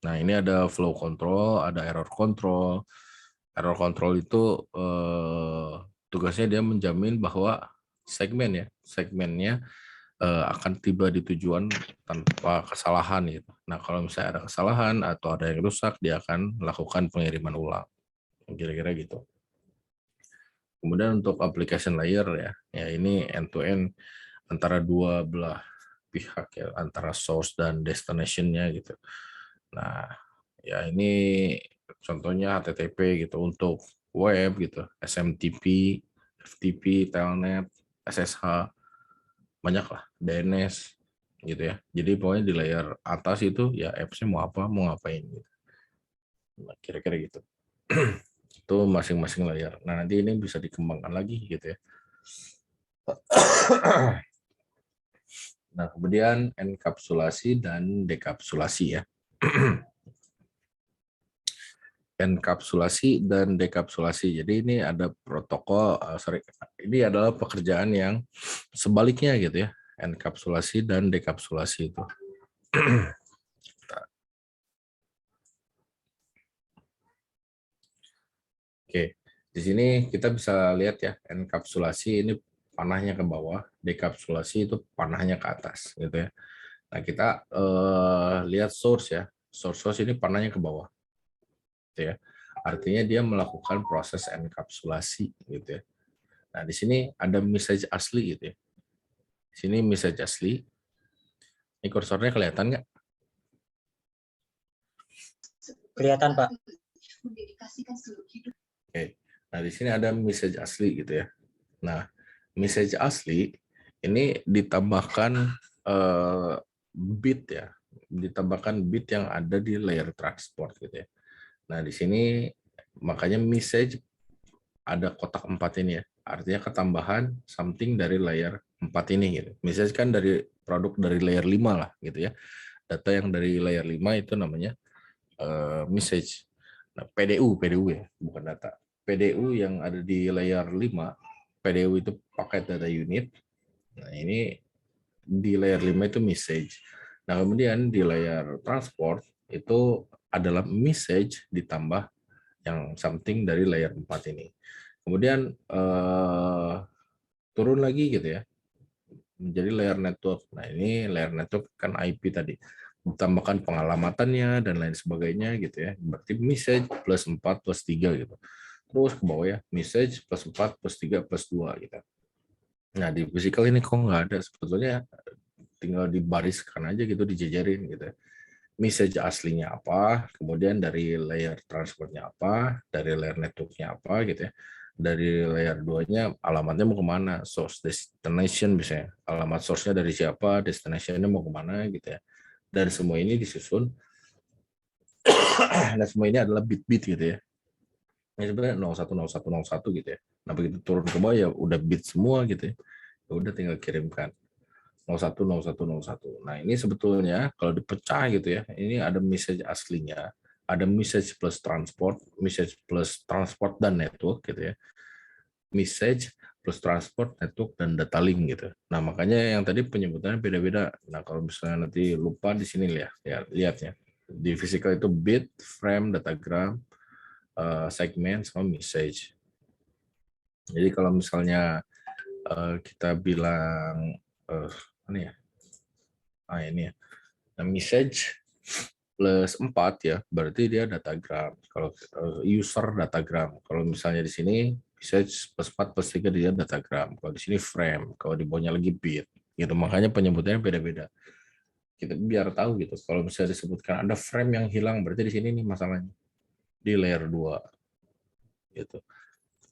[SPEAKER 1] Nah, ini ada flow control, ada error control. Error control itu tugasnya dia menjamin bahwa segmennya akan tiba di tujuan tanpa kesalahan gitu. Nah, kalau misalnya ada kesalahan atau ada yang rusak, dia akan melakukan pengiriman ulang. Kira-kira gitu. Kemudian untuk application layer ya ini end-to-end antara dua belah pihak ya, antara source dan destination-nya gitu. Nah, ya ini contohnya HTTP gitu untuk web gitu, SMTP, FTP, Telnet, SSH, banyak lah, DNS gitu ya. Jadi pokoknya di layer atas itu ya apps-nya mau apa, mau ngapain gitu. Nah, kira-kira gitu. Itu masing-masing layer. Nah, nanti ini bisa dikembangkan lagi gitu ya. Nah, kemudian enkapsulasi dan dekapsulasi ya. Enkapsulasi dan dekapsulasi. Jadi ini ada protokol, ini adalah pekerjaan yang sebaliknya gitu ya. Enkapsulasi dan dekapsulasi itu. Oke, di sini kita bisa lihat ya, enkapsulasi ini panahnya ke bawah, dekapsulasi itu panahnya ke atas gitu ya. Nah, kita lihat source ya. Source ini panahnya ke bawah. Gitu ya. Artinya dia melakukan proses enkapsulasi gitu ya. Nah, di sini ada message asli gitu ya. Di sini message asli. Ini kursornya kelihatan nggak?
[SPEAKER 6] Kelihatan, Pak.
[SPEAKER 1] Oke. Nah, di sini ada message asli gitu ya. Nah, message asli ini ditambahkan bit ya. Ditambahkan bit yang ada di layer transport gitu ya. Nah, di sini makanya message ada kotak 4 ini ya. Artinya ketambahan something dari layer 4 ini gitu. Message kan dari produk dari layer 5 lah gitu ya. Data yang dari layer 5 itu namanya message. Nah, PDU ya, bukan data. PDU yang ada di layer 5, PDU itu paket data unit. Nah, ini di layer 5 itu message. Nah, kemudian di layer transport itu adalah message ditambah yang something dari layer 4 ini. Kemudian turun lagi gitu ya, menjadi layer network. Nah, ini layer network kan IP tadi. Ditambahkan pengalamatannya dan lain sebagainya gitu ya. Berarti message plus 4 plus 3 gitu. Terus ke bawah ya, message plus 4 plus 3 plus 2 gitu. Nah, di physical ini kok nggak ada. Sebetulnya tinggal dibariskan aja gitu, dijejerin gitu. Message aslinya apa, kemudian dari layer transportnya apa, dari layer networknya apa gitu ya. Dari layer 2-nya alamatnya mau kemana, source destination misalnya. Alamat source-nya dari siapa, destination-nya mau kemana gitu ya. Dan semua ini disusun, dan semua ini adalah bit-bit gitu ya. Ini sebenarnya 010101 gitu ya. Nah, begitu turun ke bawah ya udah bit semua gitu ya. Ya udah tinggal kirimkan 010101. Nah, ini sebetulnya kalau dipecah gitu ya, ini ada message aslinya, ada message plus transport dan network gitu ya. Message plus transport, network, dan data link gitu. Nah, makanya yang tadi penyebutannya beda-beda. Nah, kalau misalnya nanti lupa di sini ya lihatnya. Di physical itu bit, frame, datagram, segmen, sama message. Jadi kalau misalnya kita bilang ini ya. Nah, ini ya. Nah, message plus 4 ya, berarti dia datagram. Kalau user datagram. Kalau misalnya di sini message plus 4 plus 3 dia datagram. Kalau di sini frame, kalau di bawahnya lagi bit. Gitu. Makanya penyebutannya beda-beda. Kita biar tahu gitu. Kalau misalnya disebutkan ada frame yang hilang, berarti di sini nih masalahnya. Di layer 2. Gitu.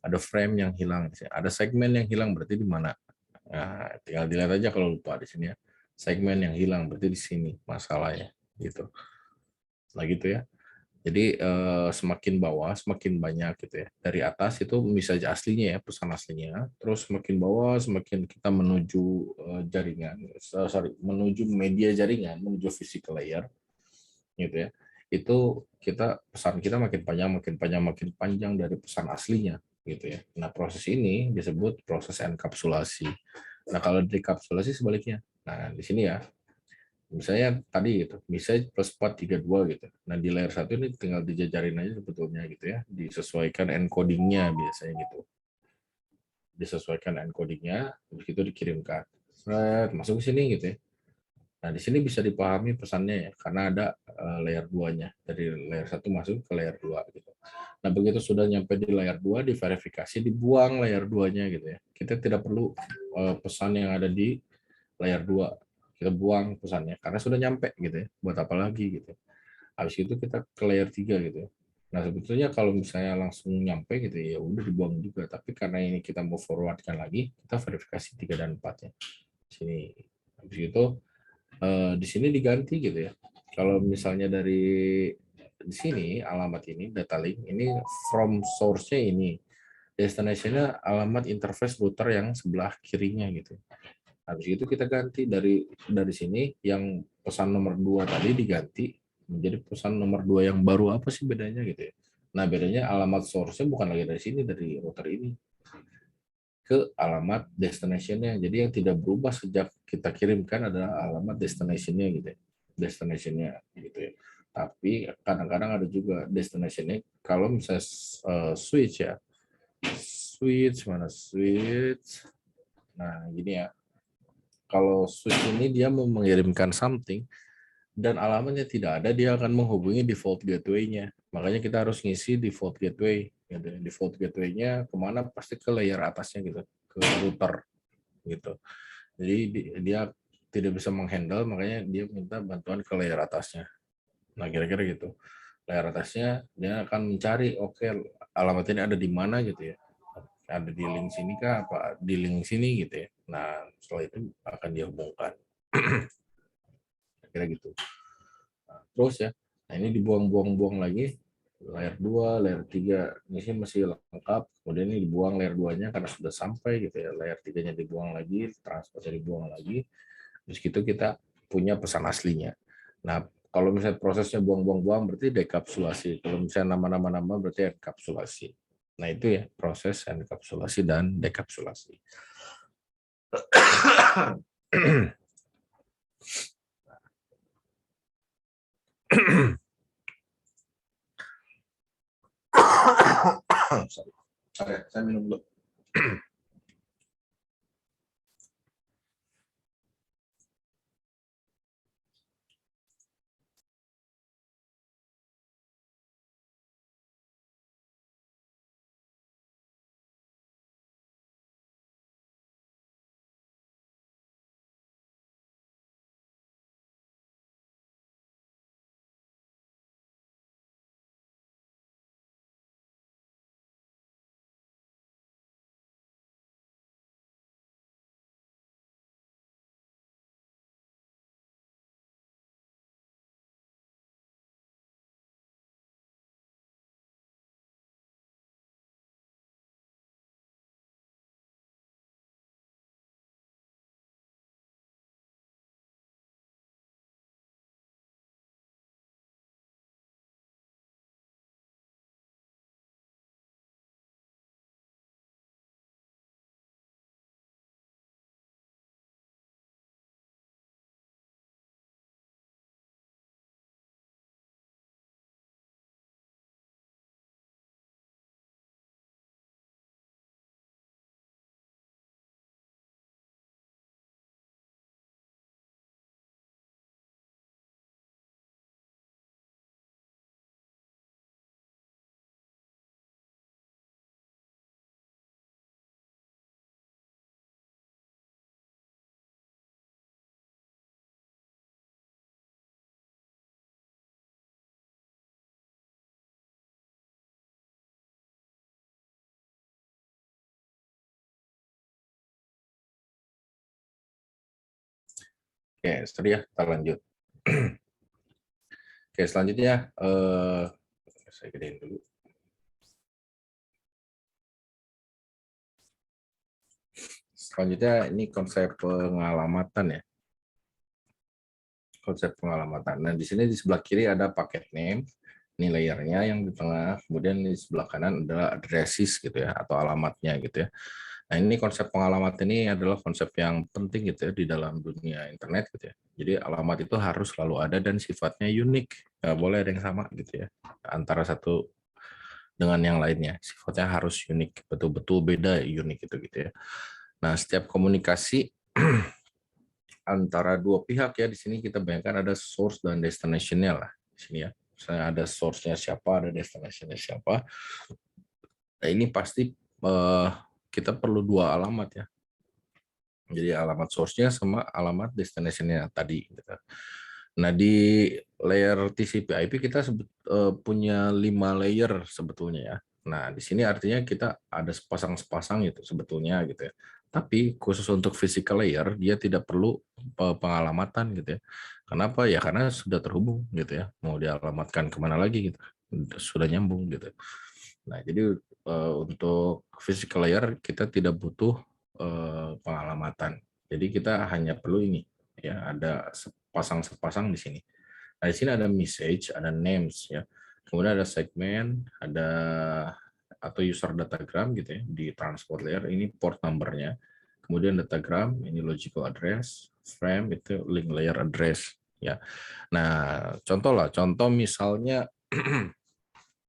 [SPEAKER 1] Ada frame yang hilang, ada segmen yang hilang, berarti di mana? Nah, tinggal dilihat aja kalau lupa di sini ya. Segmen yang hilang berarti di sini masalahnya gitu. Nah, gitu ya. Jadi semakin bawah semakin banyak gitu ya. Dari atas itu message aslinya ya, pesan aslinya. Terus semakin bawah semakin kita menuju jaringan, menuju media jaringan, menuju physical layer gitu ya. Itu pesan kita makin panjang dari pesan aslinya gitu ya. Nah, proses ini disebut proses enkapsulasi. Nah, kalau dekapsulasi sebaliknya. Nah, di sini ya. Misalnya tadi gitu, misalnya plus 432 gitu. Nah di layer 1 ini tinggal dijajarin aja sebetulnya gitu ya, disesuaikan encodingnya biasanya gitu. Disesuaikan encodingnya, habis itu dikirimkan. Masuk ke sini gitu ya. Nah di sini bisa dipahami pesannya ya, karena ada layer 2-nya. Dari layer 1 masuk ke layer 2 gitu. Nah begitu sudah nyampe di layer 2, diverifikasi, dibuang layer 2-nya gitu ya. Kita tidak perlu pesan yang ada di layer 2. Kita buang pesannya karena sudah nyampe gitu ya, buat apa lagi gitu. Habis itu kita ke layer 3 gitu ya. Nah sebetulnya kalau misalnya langsung nyampe gitu ya udah dibuang juga, tapi karena ini kita mau forwardkan lagi, kita verifikasi 3 dan 4 ya. Sini. Habis itu di sini diganti gitu ya. Kalau misalnya dari di sini alamat ini data link ini from source-nya ini, destination-nya alamat interface router yang sebelah kirinya gitu. Habis itu kita ganti dari sini yang pesan nomor 2 tadi diganti menjadi pesan nomor 2 yang baru. Apa sih bedanya gitu ya? Nah, bedanya alamat source-nya bukan lagi dari sini, dari router ini ke alamat destination-nya. Jadi yang tidak berubah sejak kita kirimkan adalah alamat destination-nya gitu ya. Destination-nya gitu ya. Tapi kadang-kadang ada juga destination-nya kalau misalnya switch ya. Switch mana switch? Nah, gini ya. Kalau switch ini dia mau mengirimkan something dan alamatnya tidak ada, dia akan menghubungi default gateway-nya. Makanya kita harus ngisi default gateway. Gitu. Default gateway-nya kemana? Pasti ke layer atasnya gitu, ke router gitu. Jadi dia tidak bisa menghandle, makanya dia minta bantuan ke layer atasnya. Nah kira-kira gitu. Layer atasnya dia akan mencari, oke, alamat ini ada di mana gitu ya. Ada di link sini kah, apa di link sini gitu ya. Nah setelah itu akan dihubungkan. Kira gitu. Nah, terus ya, nah ini dibuang-buang lagi, layer 2, layer 3, ini sih masih lengkap, kemudian ini dibuang layer 2-nya karena sudah sampai gitu ya, layer 3-nya dibuang lagi, transportnya dibuang lagi, terus gitu kita punya pesan aslinya. Nah, kalau misalnya prosesnya buang-buang-buang berarti dekapsulasi, kalau misalnya nama-nama berarti enkapsulasi. Nah itu ya proses enkapsulasi dan dekapsulasi. Oke, saya minum dulu. Oke, setelah ya, kita lanjut. Oke, selanjutnya saya gedein dulu. Selanjutnya ini konsep pengalamatan ya. Konsep pengalamatan. Nah, di sini di sebelah kiri ada paket name, ini layernya yang di tengah, kemudian di sebelah kanan adalah addresses gitu ya, atau alamatnya gitu ya. Nah, ini konsep pengalamat ini adalah konsep yang penting gitu ya di dalam dunia internet gitu ya. Jadi alamat itu harus selalu ada dan sifatnya unik, nggak boleh ada yang sama gitu ya antara satu dengan yang lainnya. Sifatnya harus unik, betul-betul beda, unik gitu ya. Nah, setiap komunikasi antara dua pihak ya, di sini kita bayangkan ada source dan destination-nya lah di sini ya. Misalnya ada source-nya siapa, ada destination-nya siapa. Nah, ini pasti kita perlu dua alamat ya. Jadi alamat source-nya sama alamat destination-nya tadi. Gitu. Nah, di layer TCP/IP kita punya 5 layer sebetulnya ya. Nah, di sini artinya kita ada sepasang-sepasang gitu sebetulnya gitu ya. Tapi khusus untuk physical layer dia tidak perlu pengalamatan gitu ya. Kenapa? Ya karena sudah terhubung gitu ya. Mau dialamatkan kemana lagi gitu. Sudah nyambung gitu. Nah, jadi untuk physical layer kita tidak butuh pengalamatan. Jadi kita hanya perlu ini ya, ada sepasang-sepasang di sini. Nah, di sini ada message, ada names ya. Kemudian ada segmen, ada atau user datagram gitu ya di transport layer, ini port numbernya. Kemudian datagram, ini logical address, frame itu link layer address ya. Nah, contoh misalnya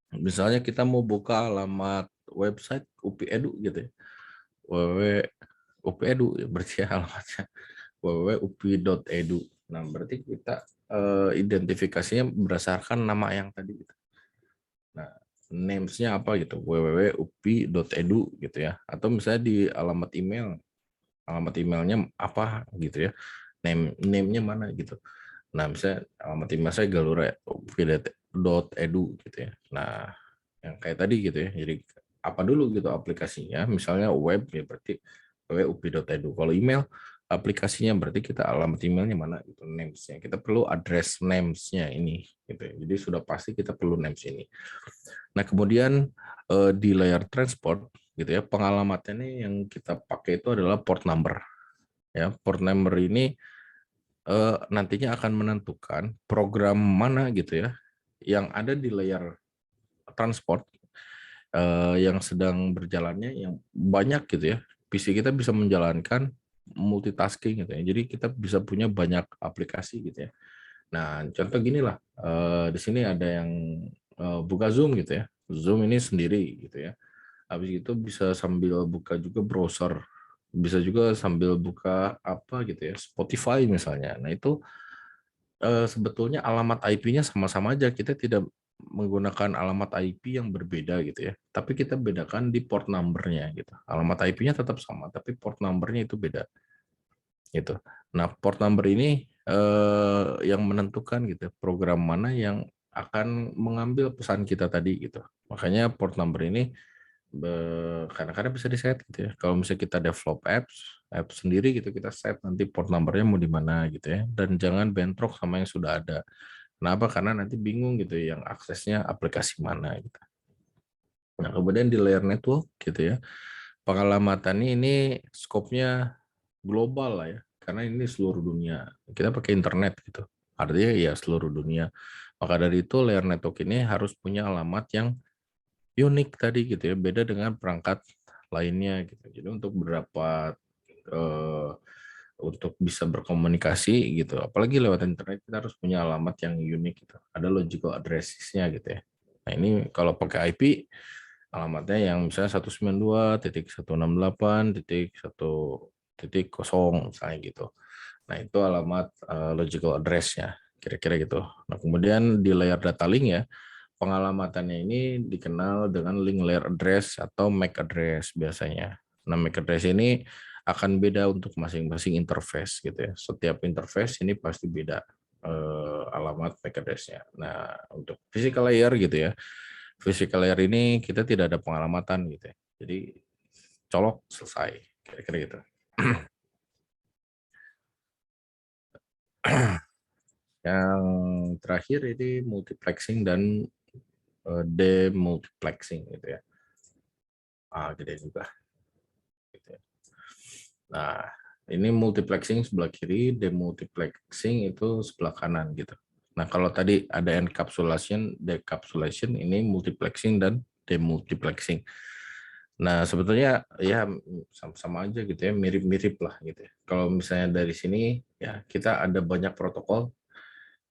[SPEAKER 1] misalnya kita mau buka alamat website UPI Edu gitu ya. UPI Edu berarti alamatnya www.upi.edu. Nah, berarti kita identifikasinya berdasarkan nama yang tadi gitu. Nah, names-nya apa gitu, www.upi.edu gitu ya. Atau misalnya di alamat emailnya apa gitu ya. Name-nya mana gitu. Nah, misalnya alamat email saya galura.upi.edu gitu ya. Nah, yang kayak tadi gitu ya. Jadi apa dulu gitu aplikasinya, misalnya web ya berarti www.upi.edu. Kalau email aplikasinya berarti kita alamat emailnya mana gitu, names-nya. Kita perlu address names-nya ini gitu ya. Jadi sudah pasti kita perlu names ini. Nah, kemudian di layer transport gitu ya, pengalamannya yang kita pakai itu adalah port number. Ya, port number ini nantinya akan menentukan program mana gitu ya yang ada di layer transport yang sedang berjalannya yang banyak gitu ya. PC kita bisa menjalankan multitasking gitu ya. Jadi kita bisa punya banyak aplikasi gitu ya. Nah, contoh gini lah, di sini ada yang buka Zoom gitu ya. Zoom ini sendiri gitu ya. Habis itu bisa sambil buka juga browser, bisa juga sambil buka apa gitu ya, Spotify misalnya. Nah, itu sebetulnya alamat IP-nya sama-sama aja. Kita tidak menggunakan alamat IP yang berbeda gitu ya. Tapi kita bedakan di port number-nya gitu. Alamat IP-nya tetap sama, tapi port number-nya itu beda. Gitu. Nah, port number ini yang menentukan gitu program mana yang akan mengambil pesan kita tadi gitu. Makanya port number ini kadang-kadang bisa di-set gitu ya. Kalau misalnya kita develop apps sendiri gitu, kita set nanti port number-nya mau di mana gitu ya. Dan jangan bentrok sama yang sudah ada. Kenapa? Karena nanti bingung gitu yang aksesnya aplikasi mana gitu. Nah, kemudian di layer network gitu ya. Pengalamatannya ini skopnya global lah ya. Karena ini seluruh dunia. Kita pakai internet gitu. Artinya ya seluruh dunia. Maka dari itu layer network ini harus punya alamat yang unik tadi gitu ya. Beda dengan perangkat lainnya gitu. Jadi untuk berdapat untuk bisa berkomunikasi gitu, apalagi lewat internet kita harus punya alamat yang unik gitu. Ada logical address-nya gitu ya. Nah, ini kalau pakai IP alamatnya yang misalnya 192.168.1.0 misalnya gitu. Nah, itu alamat logical address-nya kira-kira gitu. Nah, kemudian di layer data link ya, pengalamatannya ini dikenal dengan link layer address atau MAC address biasanya. Nah, MAC address ini akan beda untuk masing-masing interface gitu ya. Setiap interface ini pasti beda alamat MAC address-nya. Nah, untuk physical layer gitu ya. Physical layer ini kita tidak ada pengalamatan gitu ya. Jadi colok selesai kira-kira gitu. Yang terakhir ini multiplexing dan demultiplexing gitu ya. Gede juga. Gitu ya. Nah, ini multiplexing sebelah kiri, demultiplexing itu sebelah kanan gitu. Nah, kalau tadi ada encapsulation, decapsulation, ini multiplexing dan demultiplexing. Nah, sebetulnya ya sama-sama aja gitu ya, mirip-mirip lah gitu ya. Kalau misalnya dari sini ya kita ada banyak protokol.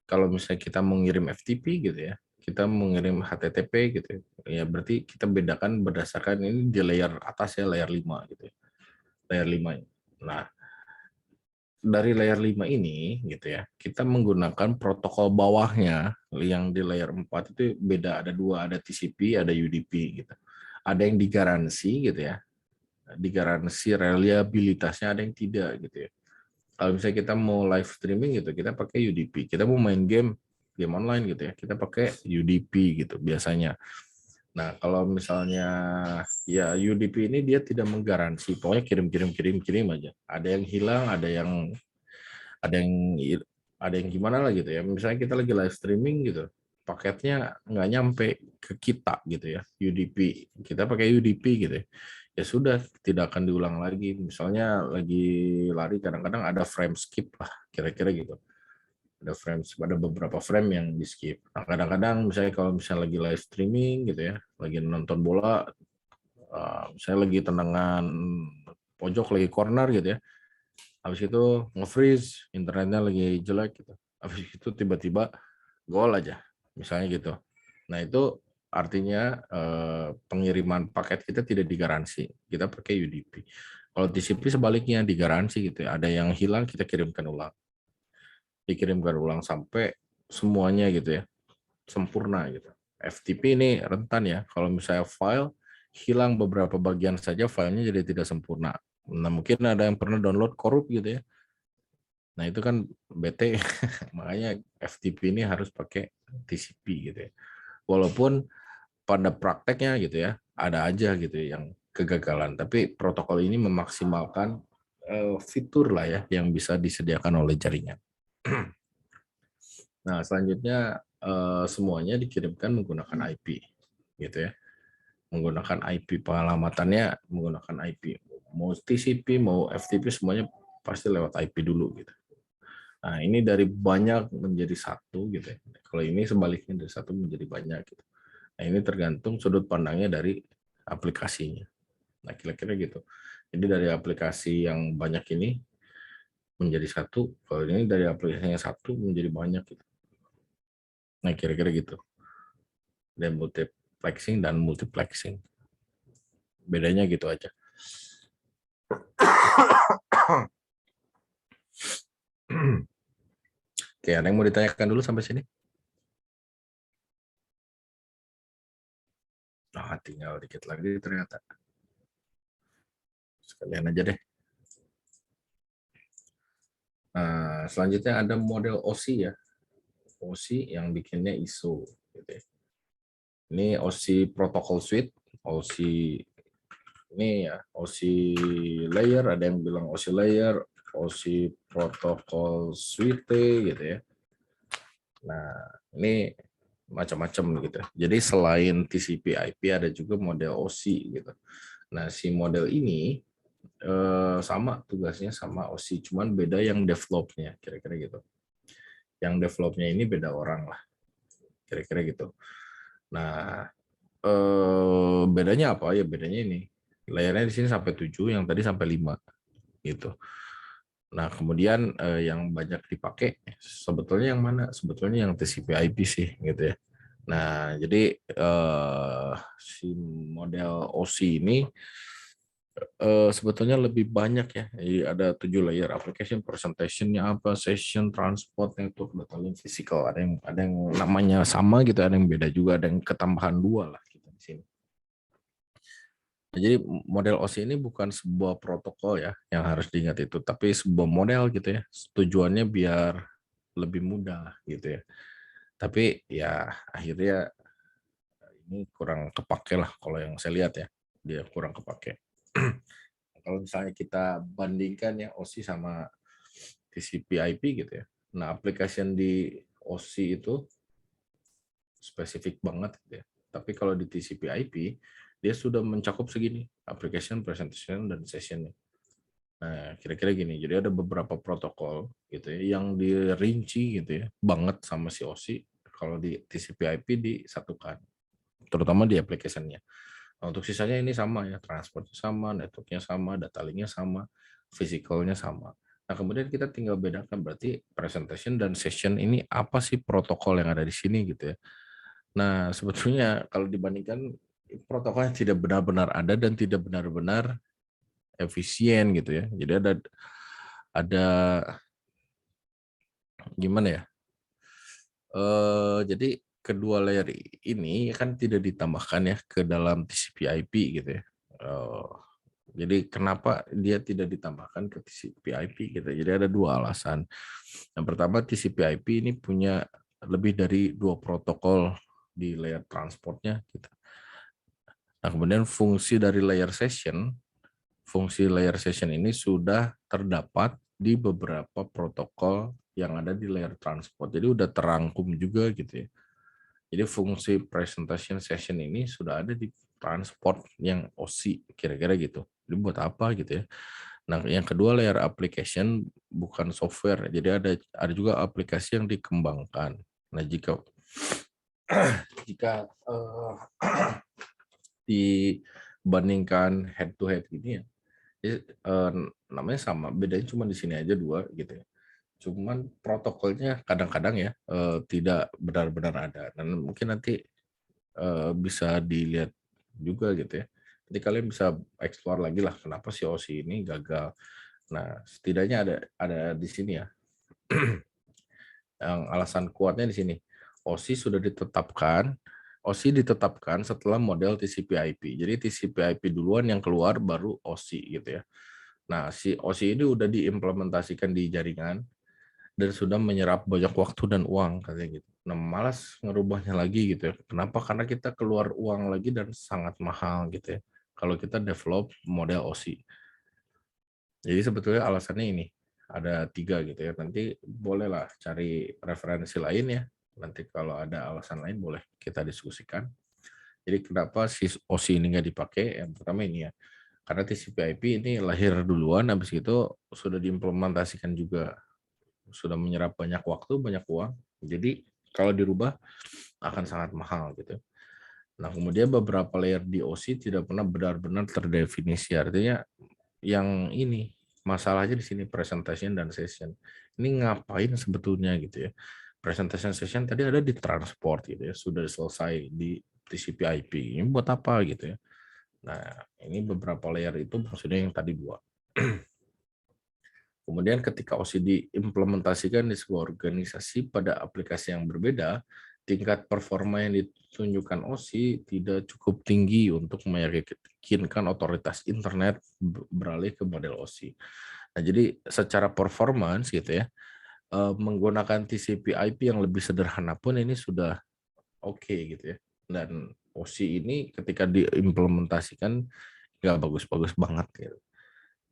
[SPEAKER 1] Kalau misalnya kita mengirim FTP gitu ya, kita mengirim HTTP gitu ya, ya berarti kita bedakan berdasarkan ini di layer atas ya, layer 5 gitu ya. Layer 5. Nah, dari layer 5 ini gitu ya, kita menggunakan protokol bawahnya yang di layer 4 itu beda, ada dua, ada TCP, ada UDP gitu. Ada yang digaransi gitu ya, digaransi reliabilitasnya, ada yang tidak gitu ya. Kalau misalnya kita mau live streaming gitu, kita pakai UDP. Kita mau main game online gitu ya, kita pakai UDP gitu biasanya. Nah, kalau misalnya ya UDP ini dia tidak menggaransi, pokoknya kirim aja. Ada yang hilang, ada yang gimana lah gitu ya. Misalnya kita lagi live streaming gitu, paketnya nggak nyampe ke kita gitu ya, UDP. Kita pakai UDP gitu ya. Ya sudah, tidak akan diulang lagi. Misalnya lagi lari, kadang-kadang ada frame skip lah, kira-kira gitu. Ada beberapa frame yang di skip. Nah, kadang-kadang misalnya kalau misalnya lagi live streaming gitu ya, lagi nonton bola, misalnya lagi tendangan pojok, lagi corner gitu ya, habis itu nge-freeze, internetnya lagi jelek gitu. Habis itu tiba-tiba gol aja, misalnya gitu. Nah, itu artinya pengiriman paket kita tidak digaransi. Kita pakai UDP. Kalau TCP sebaliknya digaransi gitu ya. Ada yang hilang, kita kirimkan ulang. Dikirimkan ulang sampai semuanya gitu ya, sempurna gitu. FTP ini rentan ya. Kalau misalnya file hilang beberapa bagian saja, filenya jadi tidak sempurna. Nah, mungkin ada yang pernah download korup gitu ya. Nah, itu kan BT, makanya FTP ini harus pakai TCP gitu ya. Walaupun pada prakteknya gitu ya, ada aja gitu yang kegagalan. Tapi protokol ini memaksimalkan fitur lah ya yang bisa disediakan oleh jaringan. Nah, selanjutnya semuanya dikirimkan menggunakan IP gitu ya. Menggunakan IP, pengalamannya menggunakan IP. Mau TCP, mau FTP semuanya pasti lewat IP dulu gitu. Nah, ini dari banyak menjadi satu gitu ya. Kalau ini sebaliknya dari satu menjadi banyak gitu. Nah, ini tergantung sudut pandangnya dari aplikasinya. Nah, kira-kira gitu. Jadi dari aplikasi yang banyak ini menjadi satu, kalau ini dari aplikasinya satu menjadi banyak gitu. Nah, kira-kira gitu. Dan multiplexing dan multiplexing. Bedanya gitu aja. Oke, ada yang mau ditanyakan dulu sampai sini? Nah, tinggal dikit lagi ternyata. Sekalian aja deh. Nah, selanjutnya ada model OC ya. OC yang bikinnya ISO. Gitu ya. Ini OC Protocol Suite. OC ini ya, OC layer, ada yang bilang OC layer, OC Protocol Suite gitu ya. Nah, ini macam-macam gitu. Jadi selain TCP/IP ada juga model OC gitu. Nah, si model ini sama tugasnya sama OC, cuman beda yang developnya, kira-kira gitu. Yang developnya ini beda orang lah, kira-kira gitu. Nah, bedanya apa ya? Bedanya ini layernya di sini sampai 7, yang tadi sampai 5 gitu. Nah, kemudian yang banyak dipakai sebetulnya yang mana? Sebetulnya yang TCP/IP sih gitu ya. Nah, jadi si model OC ini sebetulnya lebih banyak ya. Jadi ada 7 layer: application, presentation-nya apa, session, transport, network, data link, physical. Ada yang namanya sama gitu, ada yang beda juga, ada yang ketambahan 2 lah gitu di sini. Jadi model OC ini bukan sebuah protokol ya yang harus diingat itu, tapi sebuah model gitu ya. Tujuannya biar lebih mudah gitu ya. Tapi ya akhirnya ini kurang kepake lah kalau yang saya lihat ya. Dia kurang kepake. Kalau misalnya kita bandingkan ya OC sama TCP/IP gitu ya. Nah, application di OC itu spesifik banget gitu ya. Tapi kalau di TCP/IP dia sudah mencakup segini, application, presentation, dan session. Nah, kira-kira gini. Jadi ada beberapa protokol gitu ya yang dirinci gitu ya banget sama si OC. Kalau di TCP/IP disatukan, terutama di application-nya. Nah, untuk sisanya ini sama ya, transportnya sama, networknya sama, data linknya sama, physicalnya sama. Nah, kemudian kita tinggal bedakan berarti presentation dan session ini apa sih protokol yang ada di sini gitu ya. Nah, sebetulnya kalau dibandingkan protokolnya tidak benar-benar ada dan tidak benar-benar efisien gitu ya. Jadi ada gimana ya? Jadi kedua layer ini kan tidak ditambahkan ya ke dalam TCP/IP gitu ya. Jadi kenapa dia tidak ditambahkan ke TCP/IP gitu? Jadi ada dua alasan. Yang pertama TCP/IP ini punya lebih dari 2 protokol di layer transportnya gitu. Nah, kemudian fungsi layer session ini sudah terdapat di beberapa protokol yang ada di layer transport. Jadi udah terangkum juga gitu ya. Jadi fungsi presentation session ini sudah ada di transport yang OSI kira-kira gitu. Jadi buat apa gitu ya. Nah, yang kedua layer application bukan software. Jadi ada juga aplikasi yang dikembangkan. Nah, jika dibandingkan head to head gini ya, namanya sama, bedanya cuma di sini aja 2 gitu ya. Cuman protokolnya kadang-kadang ya tidak benar-benar ada. Dan mungkin nanti bisa dilihat juga gitu ya. Nanti kalian bisa explore lagi lah kenapa si OSI ini gagal. Nah, setidaknya ada di sini ya. Yang alasan kuatnya di sini. OSI ditetapkan setelah model TCP/IP. Jadi TCP/IP duluan yang keluar baru OSI gitu ya. Nah, si OSI ini udah diimplementasikan di jaringan dan sudah menyerap banyak waktu dan uang katanya gitu. Nah, malas ngerubahnya lagi gitu ya. Kenapa? Karena kita keluar uang lagi dan sangat mahal gitu ya. Kalau kita develop model OSI. Jadi sebetulnya alasannya ini ada 3 gitu ya. Nanti bolehlah cari referensi lain ya. Nanti kalau ada alasan lain boleh kita diskusikan. Jadi kenapa si OSI ini nggak dipakai? Yang pertama ini ya. Karena TCP/IP ini lahir duluan, habis itu sudah diimplementasikan juga. Sudah menyerap banyak waktu, banyak uang. Jadi kalau dirubah akan sangat mahal gitu. Nah, kemudian beberapa layer di OSI tidak pernah benar-benar terdefinisi. Artinya yang ini masalahnya di sini presentation dan session. Ini ngapain sebetulnya gitu ya. Presentation session tadi ada di transport gitu ya, sudah selesai di TCP/IP. Ini buat apa gitu ya. Nah, ini beberapa layer itu maksudnya yang tadi 2. Kemudian ketika OSI diimplementasikan di sebuah organisasi pada aplikasi yang berbeda, tingkat performa yang ditunjukkan OSI tidak cukup tinggi untuk meyakinkan otoritas internet beralih ke model OSI. Nah, jadi secara performance gitu ya, menggunakan TCP/IP yang lebih sederhana pun ini sudah oke gitu ya. Dan OSI ini ketika diimplementasikan nggak bagus-bagus banget gitu.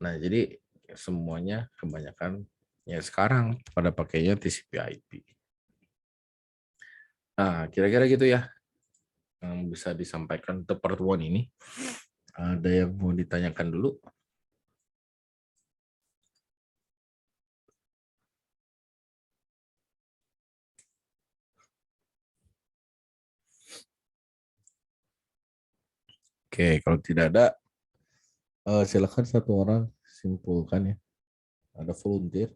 [SPEAKER 1] Nah, jadi semuanya kebanyakan ya sekarang pada pakainya TCP/IP. Nah, kira-kira gitu ya yang bisa disampaikan untuk pertemuan ini. Ada yang mau ditanyakan dulu? Oke, kalau tidak ada, silakan satu orang simpulkan ya. Ada volunteer.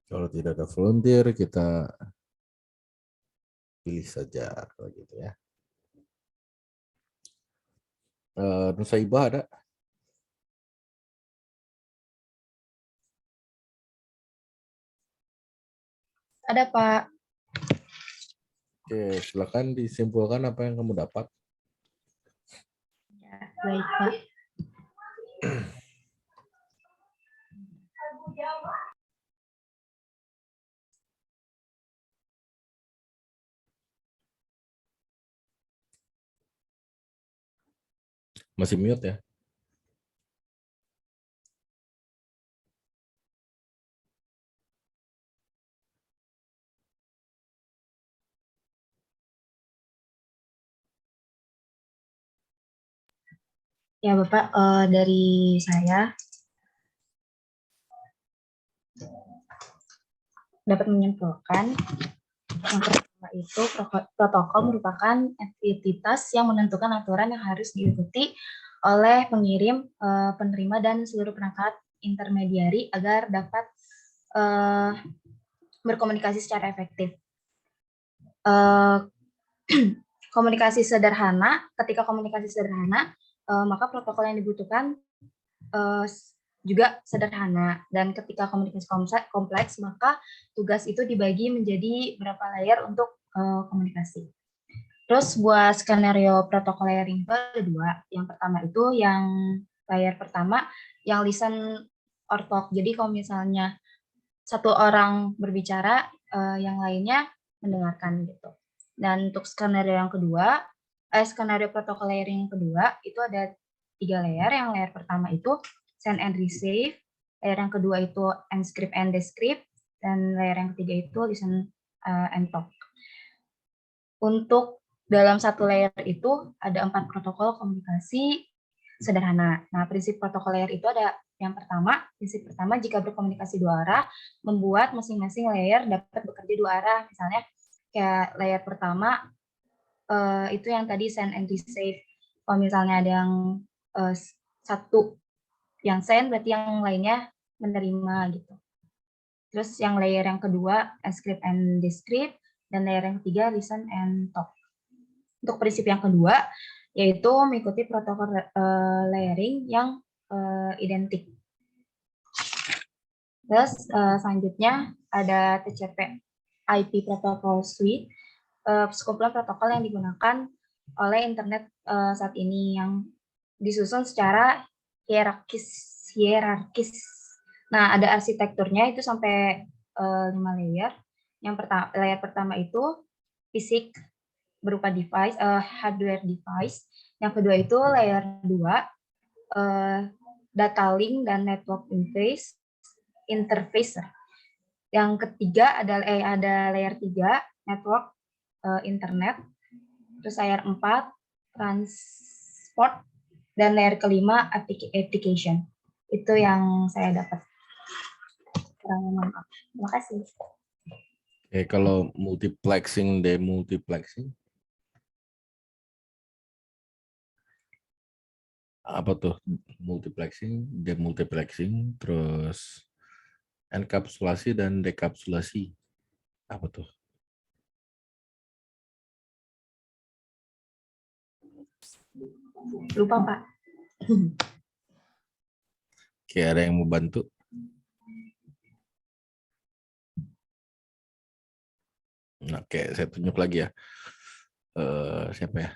[SPEAKER 1] Kalau tidak ada volunteer, kita pilih saja kalau gitu ya. Nusaibah ada?
[SPEAKER 4] Ada, Pak.
[SPEAKER 1] Oke, silakan disimpulkan apa yang kamu dapat.
[SPEAKER 4] Ya, baik, Pak.
[SPEAKER 1] Masih mute ya?
[SPEAKER 4] Ya, Bapak, dari saya dapat menyimpulkan yang pertama itu protokol merupakan entitas yang menentukan aturan yang harus diikuti oleh pengirim, penerima, dan seluruh perangkat intermediari agar dapat berkomunikasi secara efektif. Ketika komunikasi sederhana, maka protokol yang dibutuhkan juga sederhana, dan ketika komunikasi kompleks, maka tugas itu dibagi menjadi beberapa layer untuk komunikasi. Terus buat skenario protokol layering itu ada dua. Yang pertama itu yang layer pertama yang listen or talk. Jadi kalau misalnya satu orang berbicara, yang lainnya mendengarkan gitu. Dan untuk skenario yang kedua, skenario protokol layering yang kedua itu ada 3 layer. Yang layer pertama itu send and receive, layer yang kedua itu encrypt and decrypt, dan layer yang ketiga itu listen and talk. Untuk dalam satu layer itu ada 4 protokol komunikasi sederhana. Nah, prinsip protokol layer itu ada yang pertama, prinsip pertama jika berkomunikasi dua arah, membuat masing-masing layer dapat bekerja dua arah. Misalnya kayak layer pertama itu yang tadi send and receive. Kalau misalnya ada yang satu yang send, berarti yang lainnya menerima gitu. Terus yang layer yang kedua encrypt and decrypt, dan layer yang ketiga listen and talk. Untuk prinsip yang kedua yaitu mengikuti protokol layering yang identik. Terus selanjutnya ada TCP IP Protocol Suite, sekumpulan protokol yang digunakan oleh internet saat ini yang disusun secara hierarkis. Nah, ada arsitekturnya itu sampai 5 layer. Layer pertama itu fisik berupa device, hardware device. Yang kedua itu layer 2, data link dan network interface. Yang ketiga ada layer 3, network internet. Terus layer 4, transport, dan layer kelima application. Itu yang saya dapat. Terima kasih.
[SPEAKER 1] Oke, kalau multiplexing, demultiplexing apa tuh? Multiplexing, demultiplexing, terus enkapsulasi dan dekapsulasi. Apa tuh?
[SPEAKER 4] Lupa, Pak.
[SPEAKER 1] Oke, ada yang mau bantu? Oke, saya tunjuk lagi ya. Siapa ya?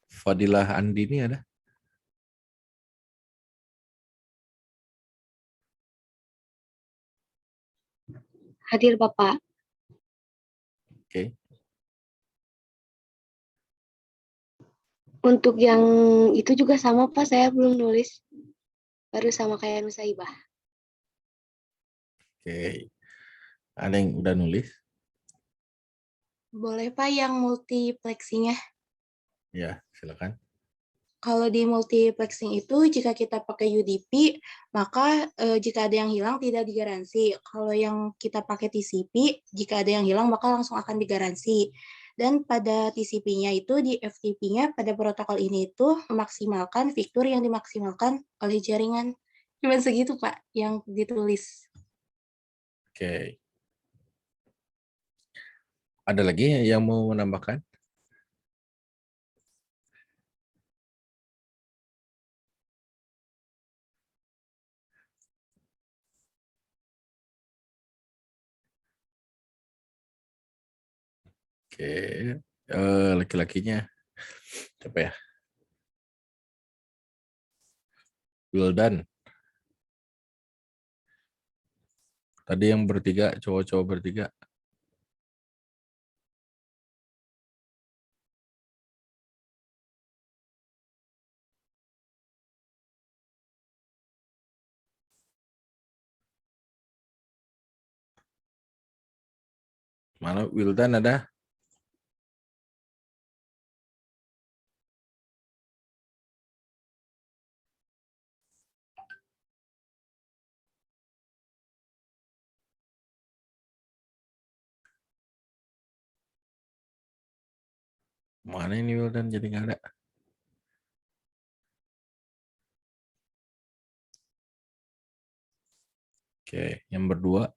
[SPEAKER 1] Fadilah Andini ada?
[SPEAKER 7] Hadir Bapak.
[SPEAKER 1] Oke.
[SPEAKER 7] Untuk yang itu juga sama Pak, saya belum nulis. Baru sama kayak Nusaibah.
[SPEAKER 1] Oke. Ada yang udah nulis?
[SPEAKER 7] Boleh Pak yang multiplexing-nya?
[SPEAKER 1] Ya, silakan.
[SPEAKER 7] Kalau di multiplexing itu jika kita pakai UDP, maka jika ada yang hilang tidak digaransi. Kalau yang kita pakai TCP, jika ada yang hilang maka langsung akan digaransi. Dan pada TCP-nya itu di FTP-nya pada protokol ini itu memaksimalkan fitur yang dimaksimalkan oleh jaringan. Cuma segitu Pak yang ditulis.
[SPEAKER 1] Oke. Ada lagi yang mau menambahkan? Oke, laki-lakinya siapa ya? Wildan. Tadi yang bertiga, cowok-cowok bertiga. Mana Wildan ada? Mana ini Wildan jadi nggak ada. Oke, yang berdua.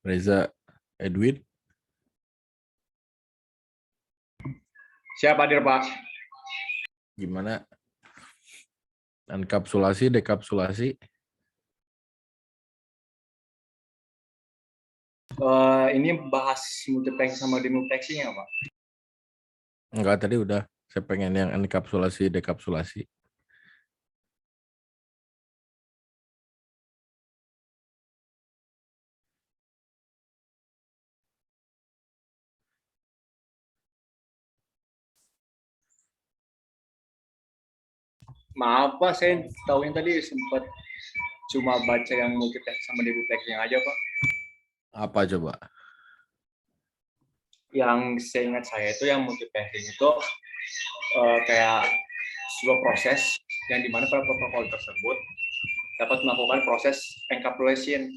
[SPEAKER 1] Reza Edwin.
[SPEAKER 3] Siap hadir Pak.
[SPEAKER 1] Gimana? Enkapsulasi, dekapsulasi.
[SPEAKER 3] Ini bahas multiplex sama demultiplexing ya Pak?
[SPEAKER 1] Enggak, tadi udah. Saya pengen yang enkapsulasi, dekapsulasi.
[SPEAKER 3] Maaf Pak, saya tahunya tadi sempat cuma baca yang multiplex sama demultiplexing aja Pak.
[SPEAKER 1] Apa coba?
[SPEAKER 3] Yang saya ingat saya itu yang multiplexing itu kayak sebuah proses yang dimana pada protokol tersebut dapat melakukan proses encapsulation.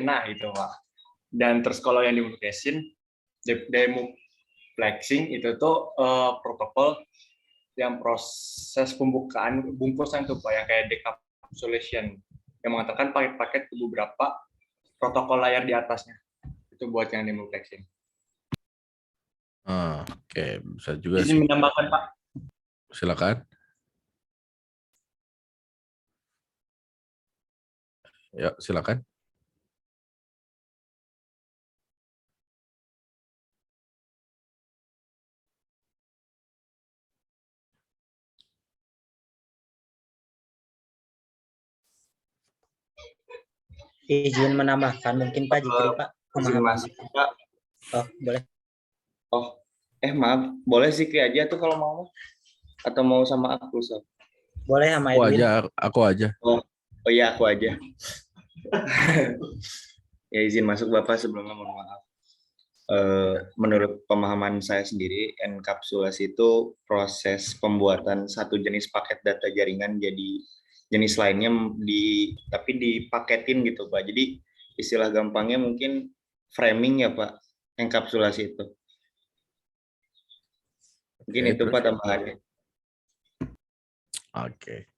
[SPEAKER 3] Nah itu Pak. Dan terus kalau yang demultiplexing itu tuh protokol yang proses pembukaan bungkusan tuh Pak, yang kayak decapsulation yang mengatakan paket-paket ke beberapa protokol layar di atasnya. Itu buat yang demultiplexing.
[SPEAKER 1] Oke, bisa juga
[SPEAKER 3] Izin
[SPEAKER 1] sih.
[SPEAKER 3] menambahkan Pak.
[SPEAKER 1] Silakan. Ya, silakan.
[SPEAKER 6] Izin menambahkan mungkin Pak Jikri Pak.
[SPEAKER 3] Izin masuk Pak.
[SPEAKER 6] Oh, boleh.
[SPEAKER 3] Maaf, boleh Zikri aja tuh kalau mau. Atau mau sama aku, Sob?
[SPEAKER 6] Boleh sama
[SPEAKER 1] Aku
[SPEAKER 6] Edwin.
[SPEAKER 1] aja, aku aja.
[SPEAKER 3] Oh iya, aku aja. Ya izin masuk Bapak, sebelumnya mohon maaf. Menurut pemahaman saya sendiri, enkapsulasi itu proses pembuatan satu jenis paket data jaringan jadi jenis lainnya tapi dipaketin gitu Pak. Jadi istilah gampangnya mungkin framing ya Pak, enkapsulasi itu. Mungkin itu Pak tambahannya.
[SPEAKER 1] Oke,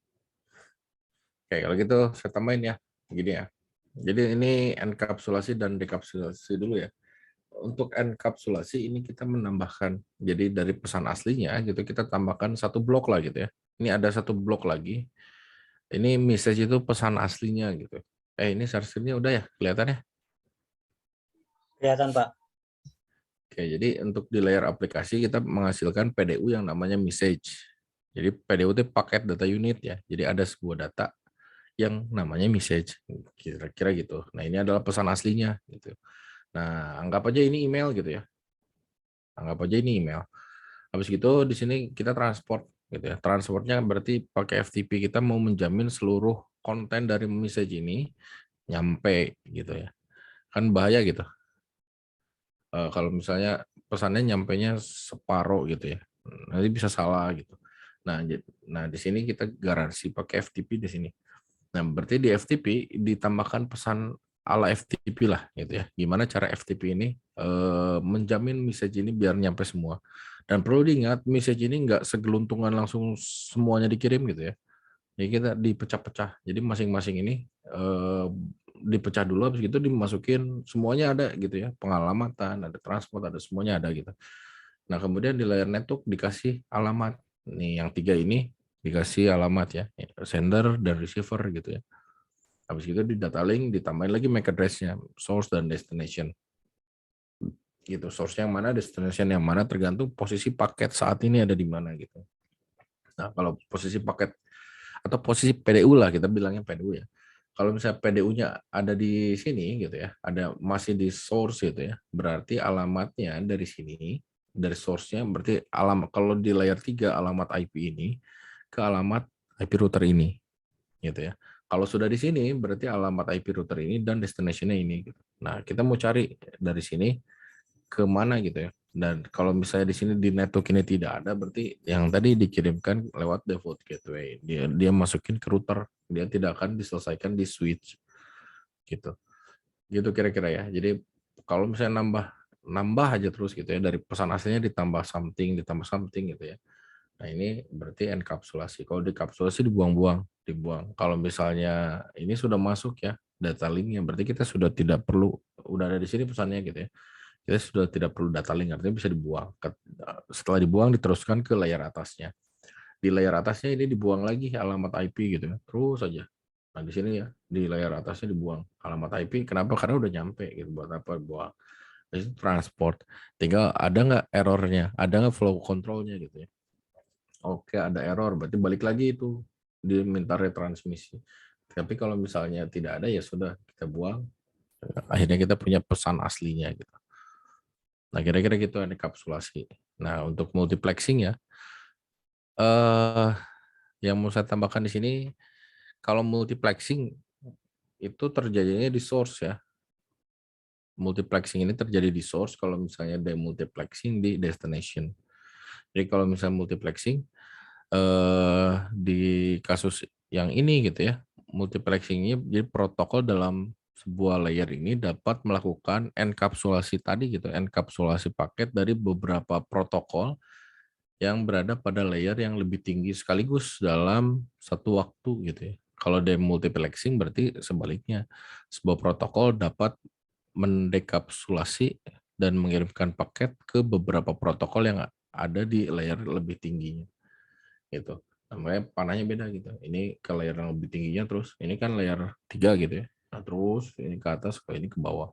[SPEAKER 1] kalau gitu saya tambahin ya. Gini ya. Jadi ini enkapsulasi dan dekapsulasi dulu ya. Untuk enkapsulasi ini kita menambahkan, jadi dari pesan aslinya gitu kita tambahkan satu blok lah gitu ya. Ini ada satu blok lagi. Ini message itu pesan aslinya gitu. Ini share screen-nya udah ya kelihatan ya?
[SPEAKER 6] Kelihatan Pak.
[SPEAKER 1] Oke, jadi untuk di layer aplikasi kita menghasilkan PDU yang namanya message. Jadi PDU itu paket data unit ya. Jadi ada sebuah data yang namanya message, kira-kira gitu. Nah ini adalah pesan aslinya gitu. Nah anggap aja ini email gitu ya. Anggap aja ini email. Habis gitu di sini kita transport gitu ya. Transportnya berarti pakai FTP, kita mau menjamin seluruh konten dari message ini nyampe gitu ya. Kan bahaya gitu. Kalau misalnya pesannya nyampenya separuh gitu ya. Nanti bisa salah gitu. Nah di sini kita garansi pakai FTP di sini. Nah, berarti di FTP ditambahkan pesan ala FTP lah gitu ya. Gimana cara FTP ini menjamin message ini biar nyampe semua. Dan perlu diingat message ini nggak segeluntungan langsung semuanya dikirim gitu ya. Jadi kita dipecah-pecah. Jadi masing-masing ini dipecah dulu, habis itu dimasukin semuanya ada gitu ya. Pengalamatan, ada transport, ada semuanya ada gitu. Nah, kemudian di layar network dikasih alamat. Nih yang 3 ini dikasih alamat ya, sender dan receiver gitu ya. Habis itu di data link ditambahin lagi MAC address-nya, source dan destination. Gitu, source yang mana, destination yang mana tergantung posisi paket saat ini ada di mana gitu. Nah, kalau posisi paket atau posisi PDU lah, kita bilangnya PDU ya. Kalau misalnya PDU-nya ada di sini gitu ya, ada masih di source gitu ya, berarti alamatnya dari sini, dari source-nya berarti alamat, kalau di layer 3 alamat IP ini ke alamat IP router ini gitu ya. Kalau sudah di sini berarti alamat IP router ini dan destination-nya ini gitu. Nah, kita mau cari dari sini ke mana gitu ya. Dan kalau misalnya di sini di network ini tidak ada, berarti yang tadi dikirimkan lewat default gateway. Dia masukin ke router, dia tidak akan diselesaikan di switch gitu. Gitu kira-kira ya. Jadi kalau misalnya nambah nambah aja terus gitu ya, dari pesan aslinya ditambah something gitu ya. Nah ini berarti enkapsulasi. Kalau dekapsulasi dibuang-buang, dibuang. Kalau misalnya ini sudah masuk ya data linknya, berarti kita sudah tidak perlu, udah ada di sini pesannya gitu ya. Kita sudah tidak perlu data link, artinya bisa dibuang. Setelah dibuang diteruskan ke layar atasnya. Di layar atasnya ini dibuang lagi alamat IP gitu ya, terus saja. Nah di sini ya di layar atasnya dibuang alamat IP. Kenapa? Karena udah nyampe gitu. Buat apa buang? Itu transport. Tinggal ada nggak errornya, ada nggak flow controlnya gitu ya. Oke, ada error, berarti balik lagi itu diminta retransmisi. Tapi kalau misalnya tidak ada ya sudah kita buang. Akhirnya kita punya pesan aslinya gitu. Nah kira-kira gitu enkapsulasi. Nah untuk multiplexing ya, yang mau saya tambahkan di sini, kalau multiplexing itu terjadinya di source ya. Multiplexing ini terjadi di source, kalau misalnya demultiplexing di destination. Jadi kalau misalnya multiplexing di kasus yang ini gitu ya, multiplexingnya jadi protokol dalam sebuah layer ini dapat melakukan enkapsulasi tadi gitu, enkapsulasi paket dari beberapa protokol yang berada pada layer yang lebih tinggi sekaligus dalam satu waktu gitu ya. Kalau demultiplexing berarti sebaliknya, sebuah protokol dapat mendekapsulasi dan mengirimkan paket ke beberapa protokol yang ada di layer lebih tingginya gitu. Namanya panahnya beda gitu. Ini ke layer yang lebih tingginya, terus ini kan layer 3 gitu ya. Nah, terus ini ke atas, kalau ini ke bawah.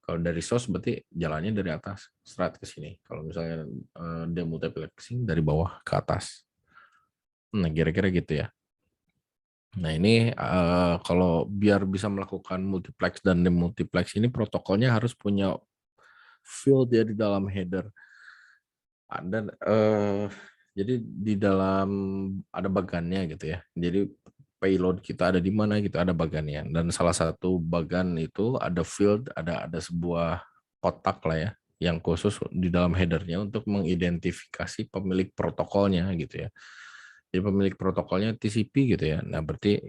[SPEAKER 1] Kalau dari source berarti jalannya dari atas straight ke sini. Kalau misalnya demultiplexing dari bawah ke atas. Nah, kira-kira gitu ya. Nah, ini kalau biar bisa melakukan multiplex dan demultiplex ini protokolnya harus punya field ya di dalam header. Ada jadi di dalam ada bagannya gitu ya. Jadi payload kita ada di mana gitu, ada bagannya. Dan salah satu bagan itu ada field, ada sebuah kotak lah ya, yang khusus di dalam headernya untuk mengidentifikasi pemilik protokolnya gitu ya. Jadi pemilik protokolnya TCP gitu ya. Nah berarti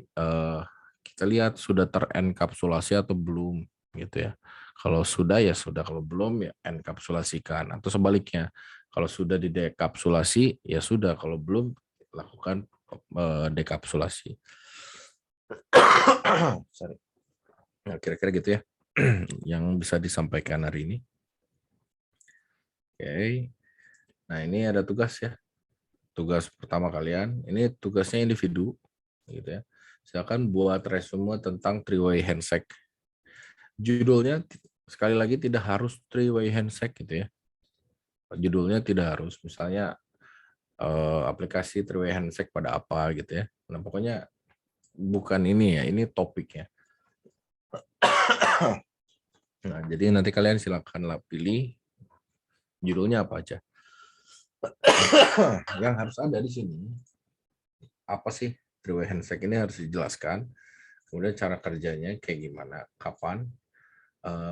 [SPEAKER 1] kita lihat sudah terenkapsulasi atau belum gitu ya. Kalau sudah ya sudah, kalau belum ya enkapsulasikan, atau sebaliknya. Kalau sudah didekapsulasi ya sudah, kalau belum lakukan dekapsulasi. Sorry. Nah, kira-kira gitu ya yang bisa disampaikan hari ini. Oke. Nah, ini ada tugas ya. Tugas pertama kalian, ini tugasnya individu gitu ya. Silakan buat resume tentang three-way handshake. Judulnya sekali lagi tidak harus three-way handshake gitu ya. Judulnya tidak harus, misalnya aplikasi three-way handshake pada apa gitu ya. Nah, pokoknya bukan ini ya, ini topiknya. Nah, jadi nanti kalian silakan pilih judulnya apa aja. Yang harus ada di sini, apa sih three-way handshake ini harus dijelaskan. Kemudian cara kerjanya kayak gimana, kapan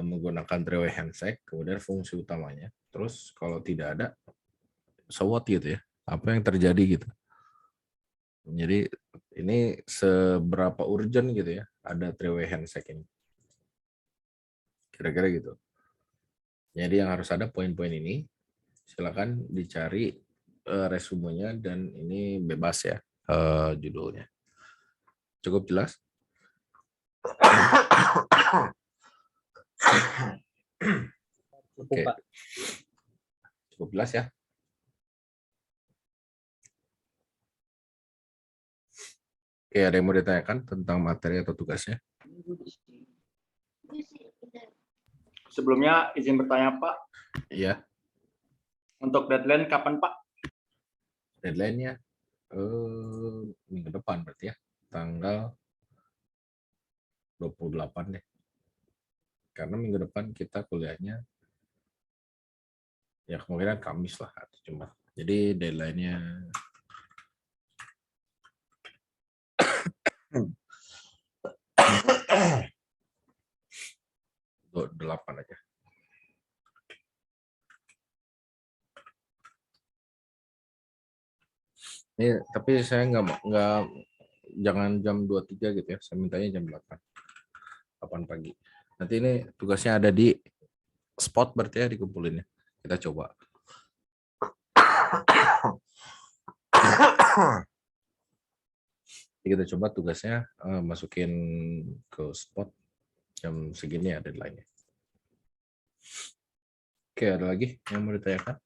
[SPEAKER 1] menggunakan three-way handshake, kemudian fungsi utamanya. Terus kalau tidak ada, so what gitu ya, apa yang terjadi gitu. Jadi ini seberapa urgent gitu ya, ada three-way handshake ini. Kira-kira gitu. Jadi yang harus ada poin-poin ini, silakan dicari resumenya, dan ini bebas ya judulnya. Cukup jelas? Oke. Cukup jelas ya? Oke, ada yang mau ditanyakan tentang materi atau tugasnya?
[SPEAKER 3] Sebelumnya izin bertanya Pak,
[SPEAKER 1] Iya.
[SPEAKER 3] untuk deadline kapan Pak?
[SPEAKER 1] Deadline-nya minggu depan berarti ya, tanggal 28 deh. Karena minggu depan kita kuliahnya ya kemungkinan Kamis lah atau Jumat. Jadi deadline-nya 28 aja. Ini tapi saya nggak jangan jam 23 gitu ya. Saya mintanya jam 8 pagi. Nanti ini tugasnya ada di spot berarti ya dikumpulinnya. Kita coba. Jadi kita coba tugasnya masukin ke spot jam segini ya deadline-nya. Oke, ada lagi yang mau ditanyakan?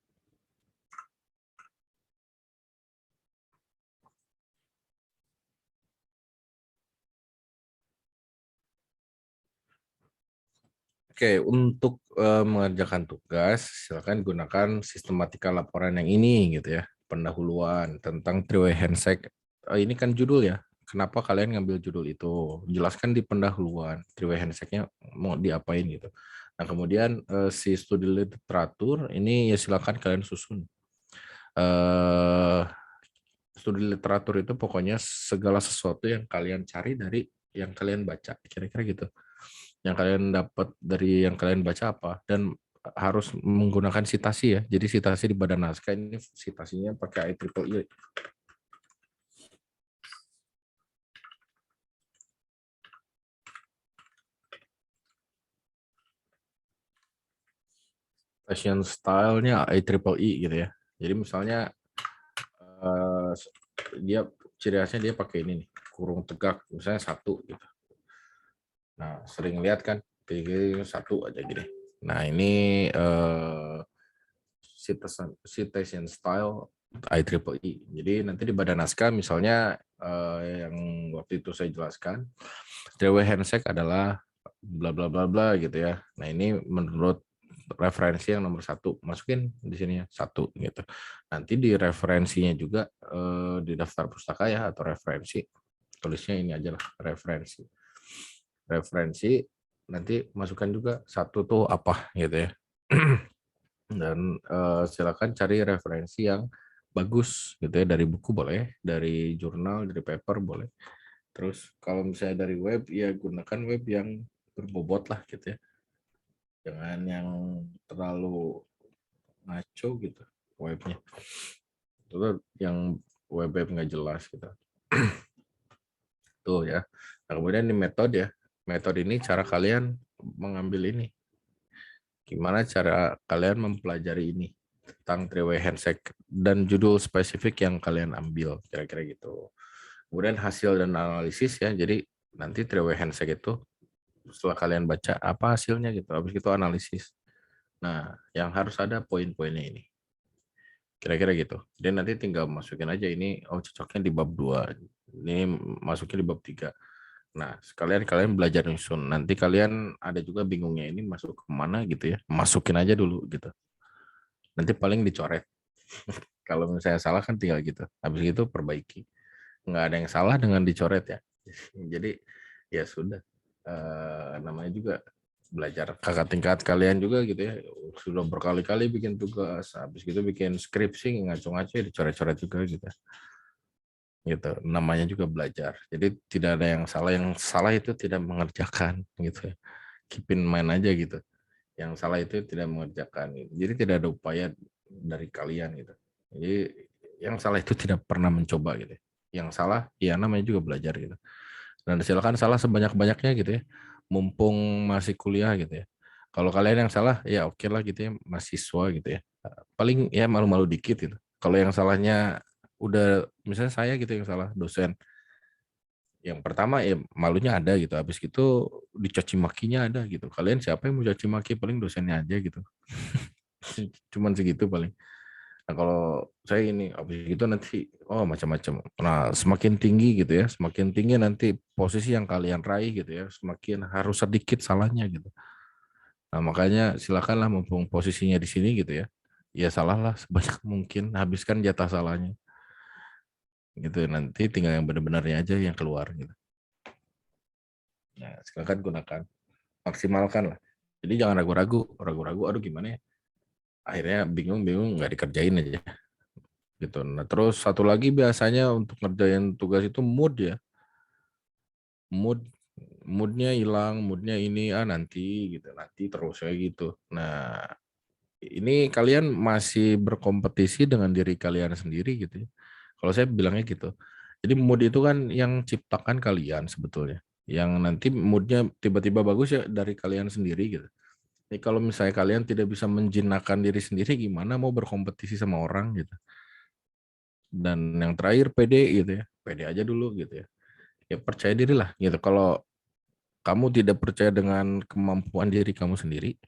[SPEAKER 1] Oke, untuk mengerjakan tugas, silakan gunakan sistematika laporan yang ini gitu ya. Pendahuluan tentang three-way handshake. Ini kan judul ya. Kenapa kalian ngambil judul itu? Jelaskan di pendahuluan. Three-way handshake-nya mau diapain gitu. Nah, kemudian si studi literatur ini ya silakan kalian susun. Studi literatur itu pokoknya segala sesuatu yang kalian cari dari yang kalian baca. Kira-kira gitu. Yang kalian dapat dari yang kalian baca apa, dan harus menggunakan sitasi ya. Jadi sitasi di badan naskah ini sitasinya pakai IEEE. Fashion style-nya IEEE gitu ya. Jadi misalnya dia ciri khasnya dia pakai ini nih, kurung tegak misalnya 1 gitu. Nah, sering lihat kan pilih 1 aja gini. Nah, ini citation style IEEE. Jadi nanti di badan naskah misalnya yang waktu itu saya jelaskan, three-way handshake adalah bla bla bla bla gitu ya. Nah, ini menurut referensi yang nomor 1, masukin di sini ya 1 gitu. Nanti di referensinya juga di daftar pustaka ya atau referensi, tulisnya ini aja lah, referensi. Referensi nanti masukkan juga 1 tuh apa gitu ya. Dan silakan cari referensi yang bagus gitu ya, dari buku boleh, dari jurnal, dari paper boleh. Terus kalau misalnya dari web ya gunakan web yang berbobot lah gitu ya. Jangan yang terlalu ngaco gitu webnya. Terus yang web nggak jelas gitu. Tuh ya. Nah, kemudian di metode ya. Metode ini cara kalian mengambil ini. Gimana cara kalian mempelajari ini tentang three-way handshake dan judul spesifik yang kalian ambil, kira-kira gitu. Kemudian hasil dan analisis ya. Jadi nanti three-way handshake itu setelah kalian baca apa hasilnya gitu, habis itu analisis. Nah, yang harus ada poin-poinnya ini. Kira-kira gitu. Dan nanti tinggal masukin aja ini, oh cocoknya di bab 2. Ini masukin di bab 3. Nah, sekalian kalian belajar nyusun. Nanti kalian ada juga bingungnya ini masuk ke mana gitu ya. Masukin aja dulu gitu. Nanti paling dicoret. Kalau misalnya salah kan tinggal gitu. Habis itu perbaiki. Nggak ada yang salah dengan dicoret ya. Jadi ya sudah. Namanya juga belajar. Kakak tingkat kalian juga gitu ya. Sudah berkali-kali bikin tugas. Habis gitu bikin skripsi ngaco-ngaco ya dicoret-coret juga gitu. Gitu. Namanya juga belajar. Jadi tidak ada yang salah itu tidak mengerjakan gitu ya. Keep in mind aja gitu. Yang salah itu tidak mengerjakan gitu. Jadi tidak ada upaya dari kalian gitu. Jadi yang salah itu tidak pernah mencoba gitu. Yang salah ya namanya juga belajar gitu. Dan silakan salah sebanyak-banyaknya gitu ya. Mumpung masih kuliah gitu ya. Kalau kalian yang salah ya oke lah gitu ya, mahasiswa gitu ya. Paling ya malu-malu dikit gitu. Kalau yang salahnya udah misalnya saya gitu yang salah dosen, yang pertama ya malunya ada gitu, habis gitu dicaci makinya ada gitu. Kalian siapa yang mau caci maki, paling dosennya aja gitu. Cuman segitu paling. Nah, kalau saya ini habis itu nanti oh macam-macam. Nah, semakin tinggi gitu ya, semakin tinggi nanti posisi yang kalian raih gitu ya, semakin harus sedikit salahnya gitu. Nah, makanya silakanlah mumpung posisinya di sini gitu ya. Ya salahlah sebanyak mungkin, habiskan jatah salahnya. Gitu nanti tinggal yang benar-benarnya aja yang keluar gitu. Nah, silakan gunakan, maksimalkan lah. Jadi jangan ragu-ragu, aduh gimana ya? Akhirnya bingung nggak dikerjain aja. Gitu. Nah, terus satu lagi biasanya untuk ngerjain tugas itu mood ya. Moodnya hilang, moodnya ini nanti gitu, nanti terus kayak gitu. Nah, ini kalian masih berkompetisi dengan diri kalian sendiri gitu ya. Kalau saya bilangnya gitu. Jadi mood itu kan yang ciptakan kalian sebetulnya. Yang nanti moodnya tiba-tiba bagus ya dari kalian sendiri gitu. Jadi kalau misalnya kalian tidak bisa menjinakkan diri sendiri, gimana mau berkompetisi sama orang gitu. Dan yang terakhir pede gitu ya, pede aja dulu gitu ya. Ya percaya dirilah gitu. Kalau kamu tidak percaya dengan kemampuan diri kamu sendiri,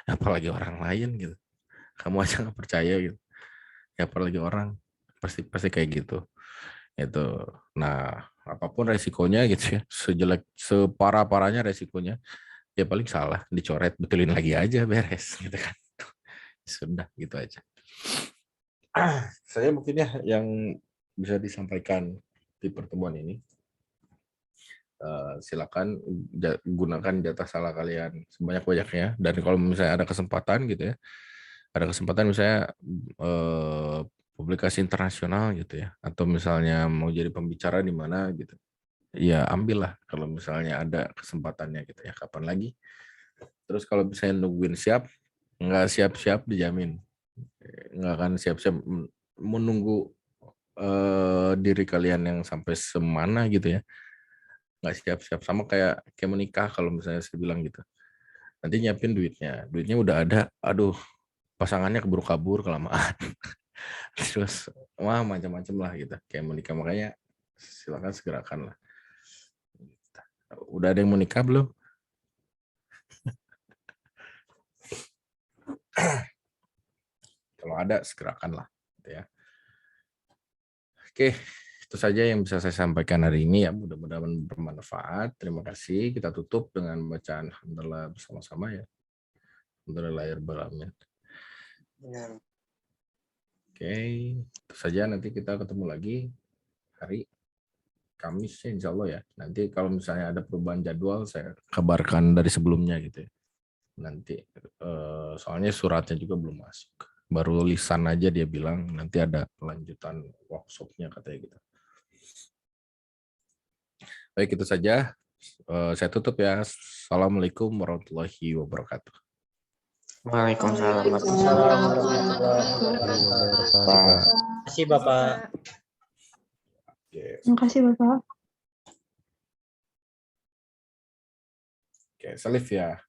[SPEAKER 1] apalagi orang lain gitu. Kamu aja nggak percaya gitu. Ya apalagi orang, pasti kayak gitu. Itu. Nah, apapun resikonya gitu ya, separah-parahnya resikonya, ya paling salah, dicoret, betulin lagi aja, beres gitu kan. Sudah gitu aja. Saya mungkin ya yang bisa disampaikan di pertemuan ini. Silakan gunakan jatah salah kalian sebanyak-banyaknya, dan kalau misalnya ada kesempatan gitu ya, ada kesempatan misalnya publikasi internasional gitu ya, atau misalnya mau jadi pembicara di mana gitu, ya ambillah kalau misalnya ada kesempatannya gitu ya, kapan lagi. Terus kalau misalnya nungguin siap, nggak siap-siap dijamin nggak akan siap-siap menunggu diri kalian yang sampai semana gitu ya, nggak siap-siap, sama kayak menikah. Kalau misalnya saya bilang gitu, nanti nyiapin duitnya udah ada, aduh pasangannya keburu kabur kelamaan. Terus wah macam-macam lah gitu kayak menikah. Makanya silakan segerakan lah. Udah ada yang mau nikah belum? Kalau ada segerakan lah gitu ya. Oke, itu saja yang bisa saya sampaikan hari ini ya, mudah-mudahan bermanfaat. Terima kasih. Kita tutup dengan bacaan alhamdulillah bersama-sama ya. Alhamdulillahirabbil alamin. Oke, itu saja, nanti kita ketemu lagi hari Kamis ya, insya Allah ya. Nanti kalau misalnya ada perubahan jadwal saya kabarkan dari sebelumnya gitu ya. Nanti soalnya suratnya juga belum masuk. Baru lisan aja dia bilang nanti ada lanjutan workshopnya katanya gitu. Baik, itu saja. Saya tutup ya. Assalamualaikum warahmatullahi wabarakatuh.
[SPEAKER 8] Waalaikumsalam.
[SPEAKER 6] Terima kasih Bapak.
[SPEAKER 7] Terima kasih Bapak.
[SPEAKER 1] Oke, Salif ya.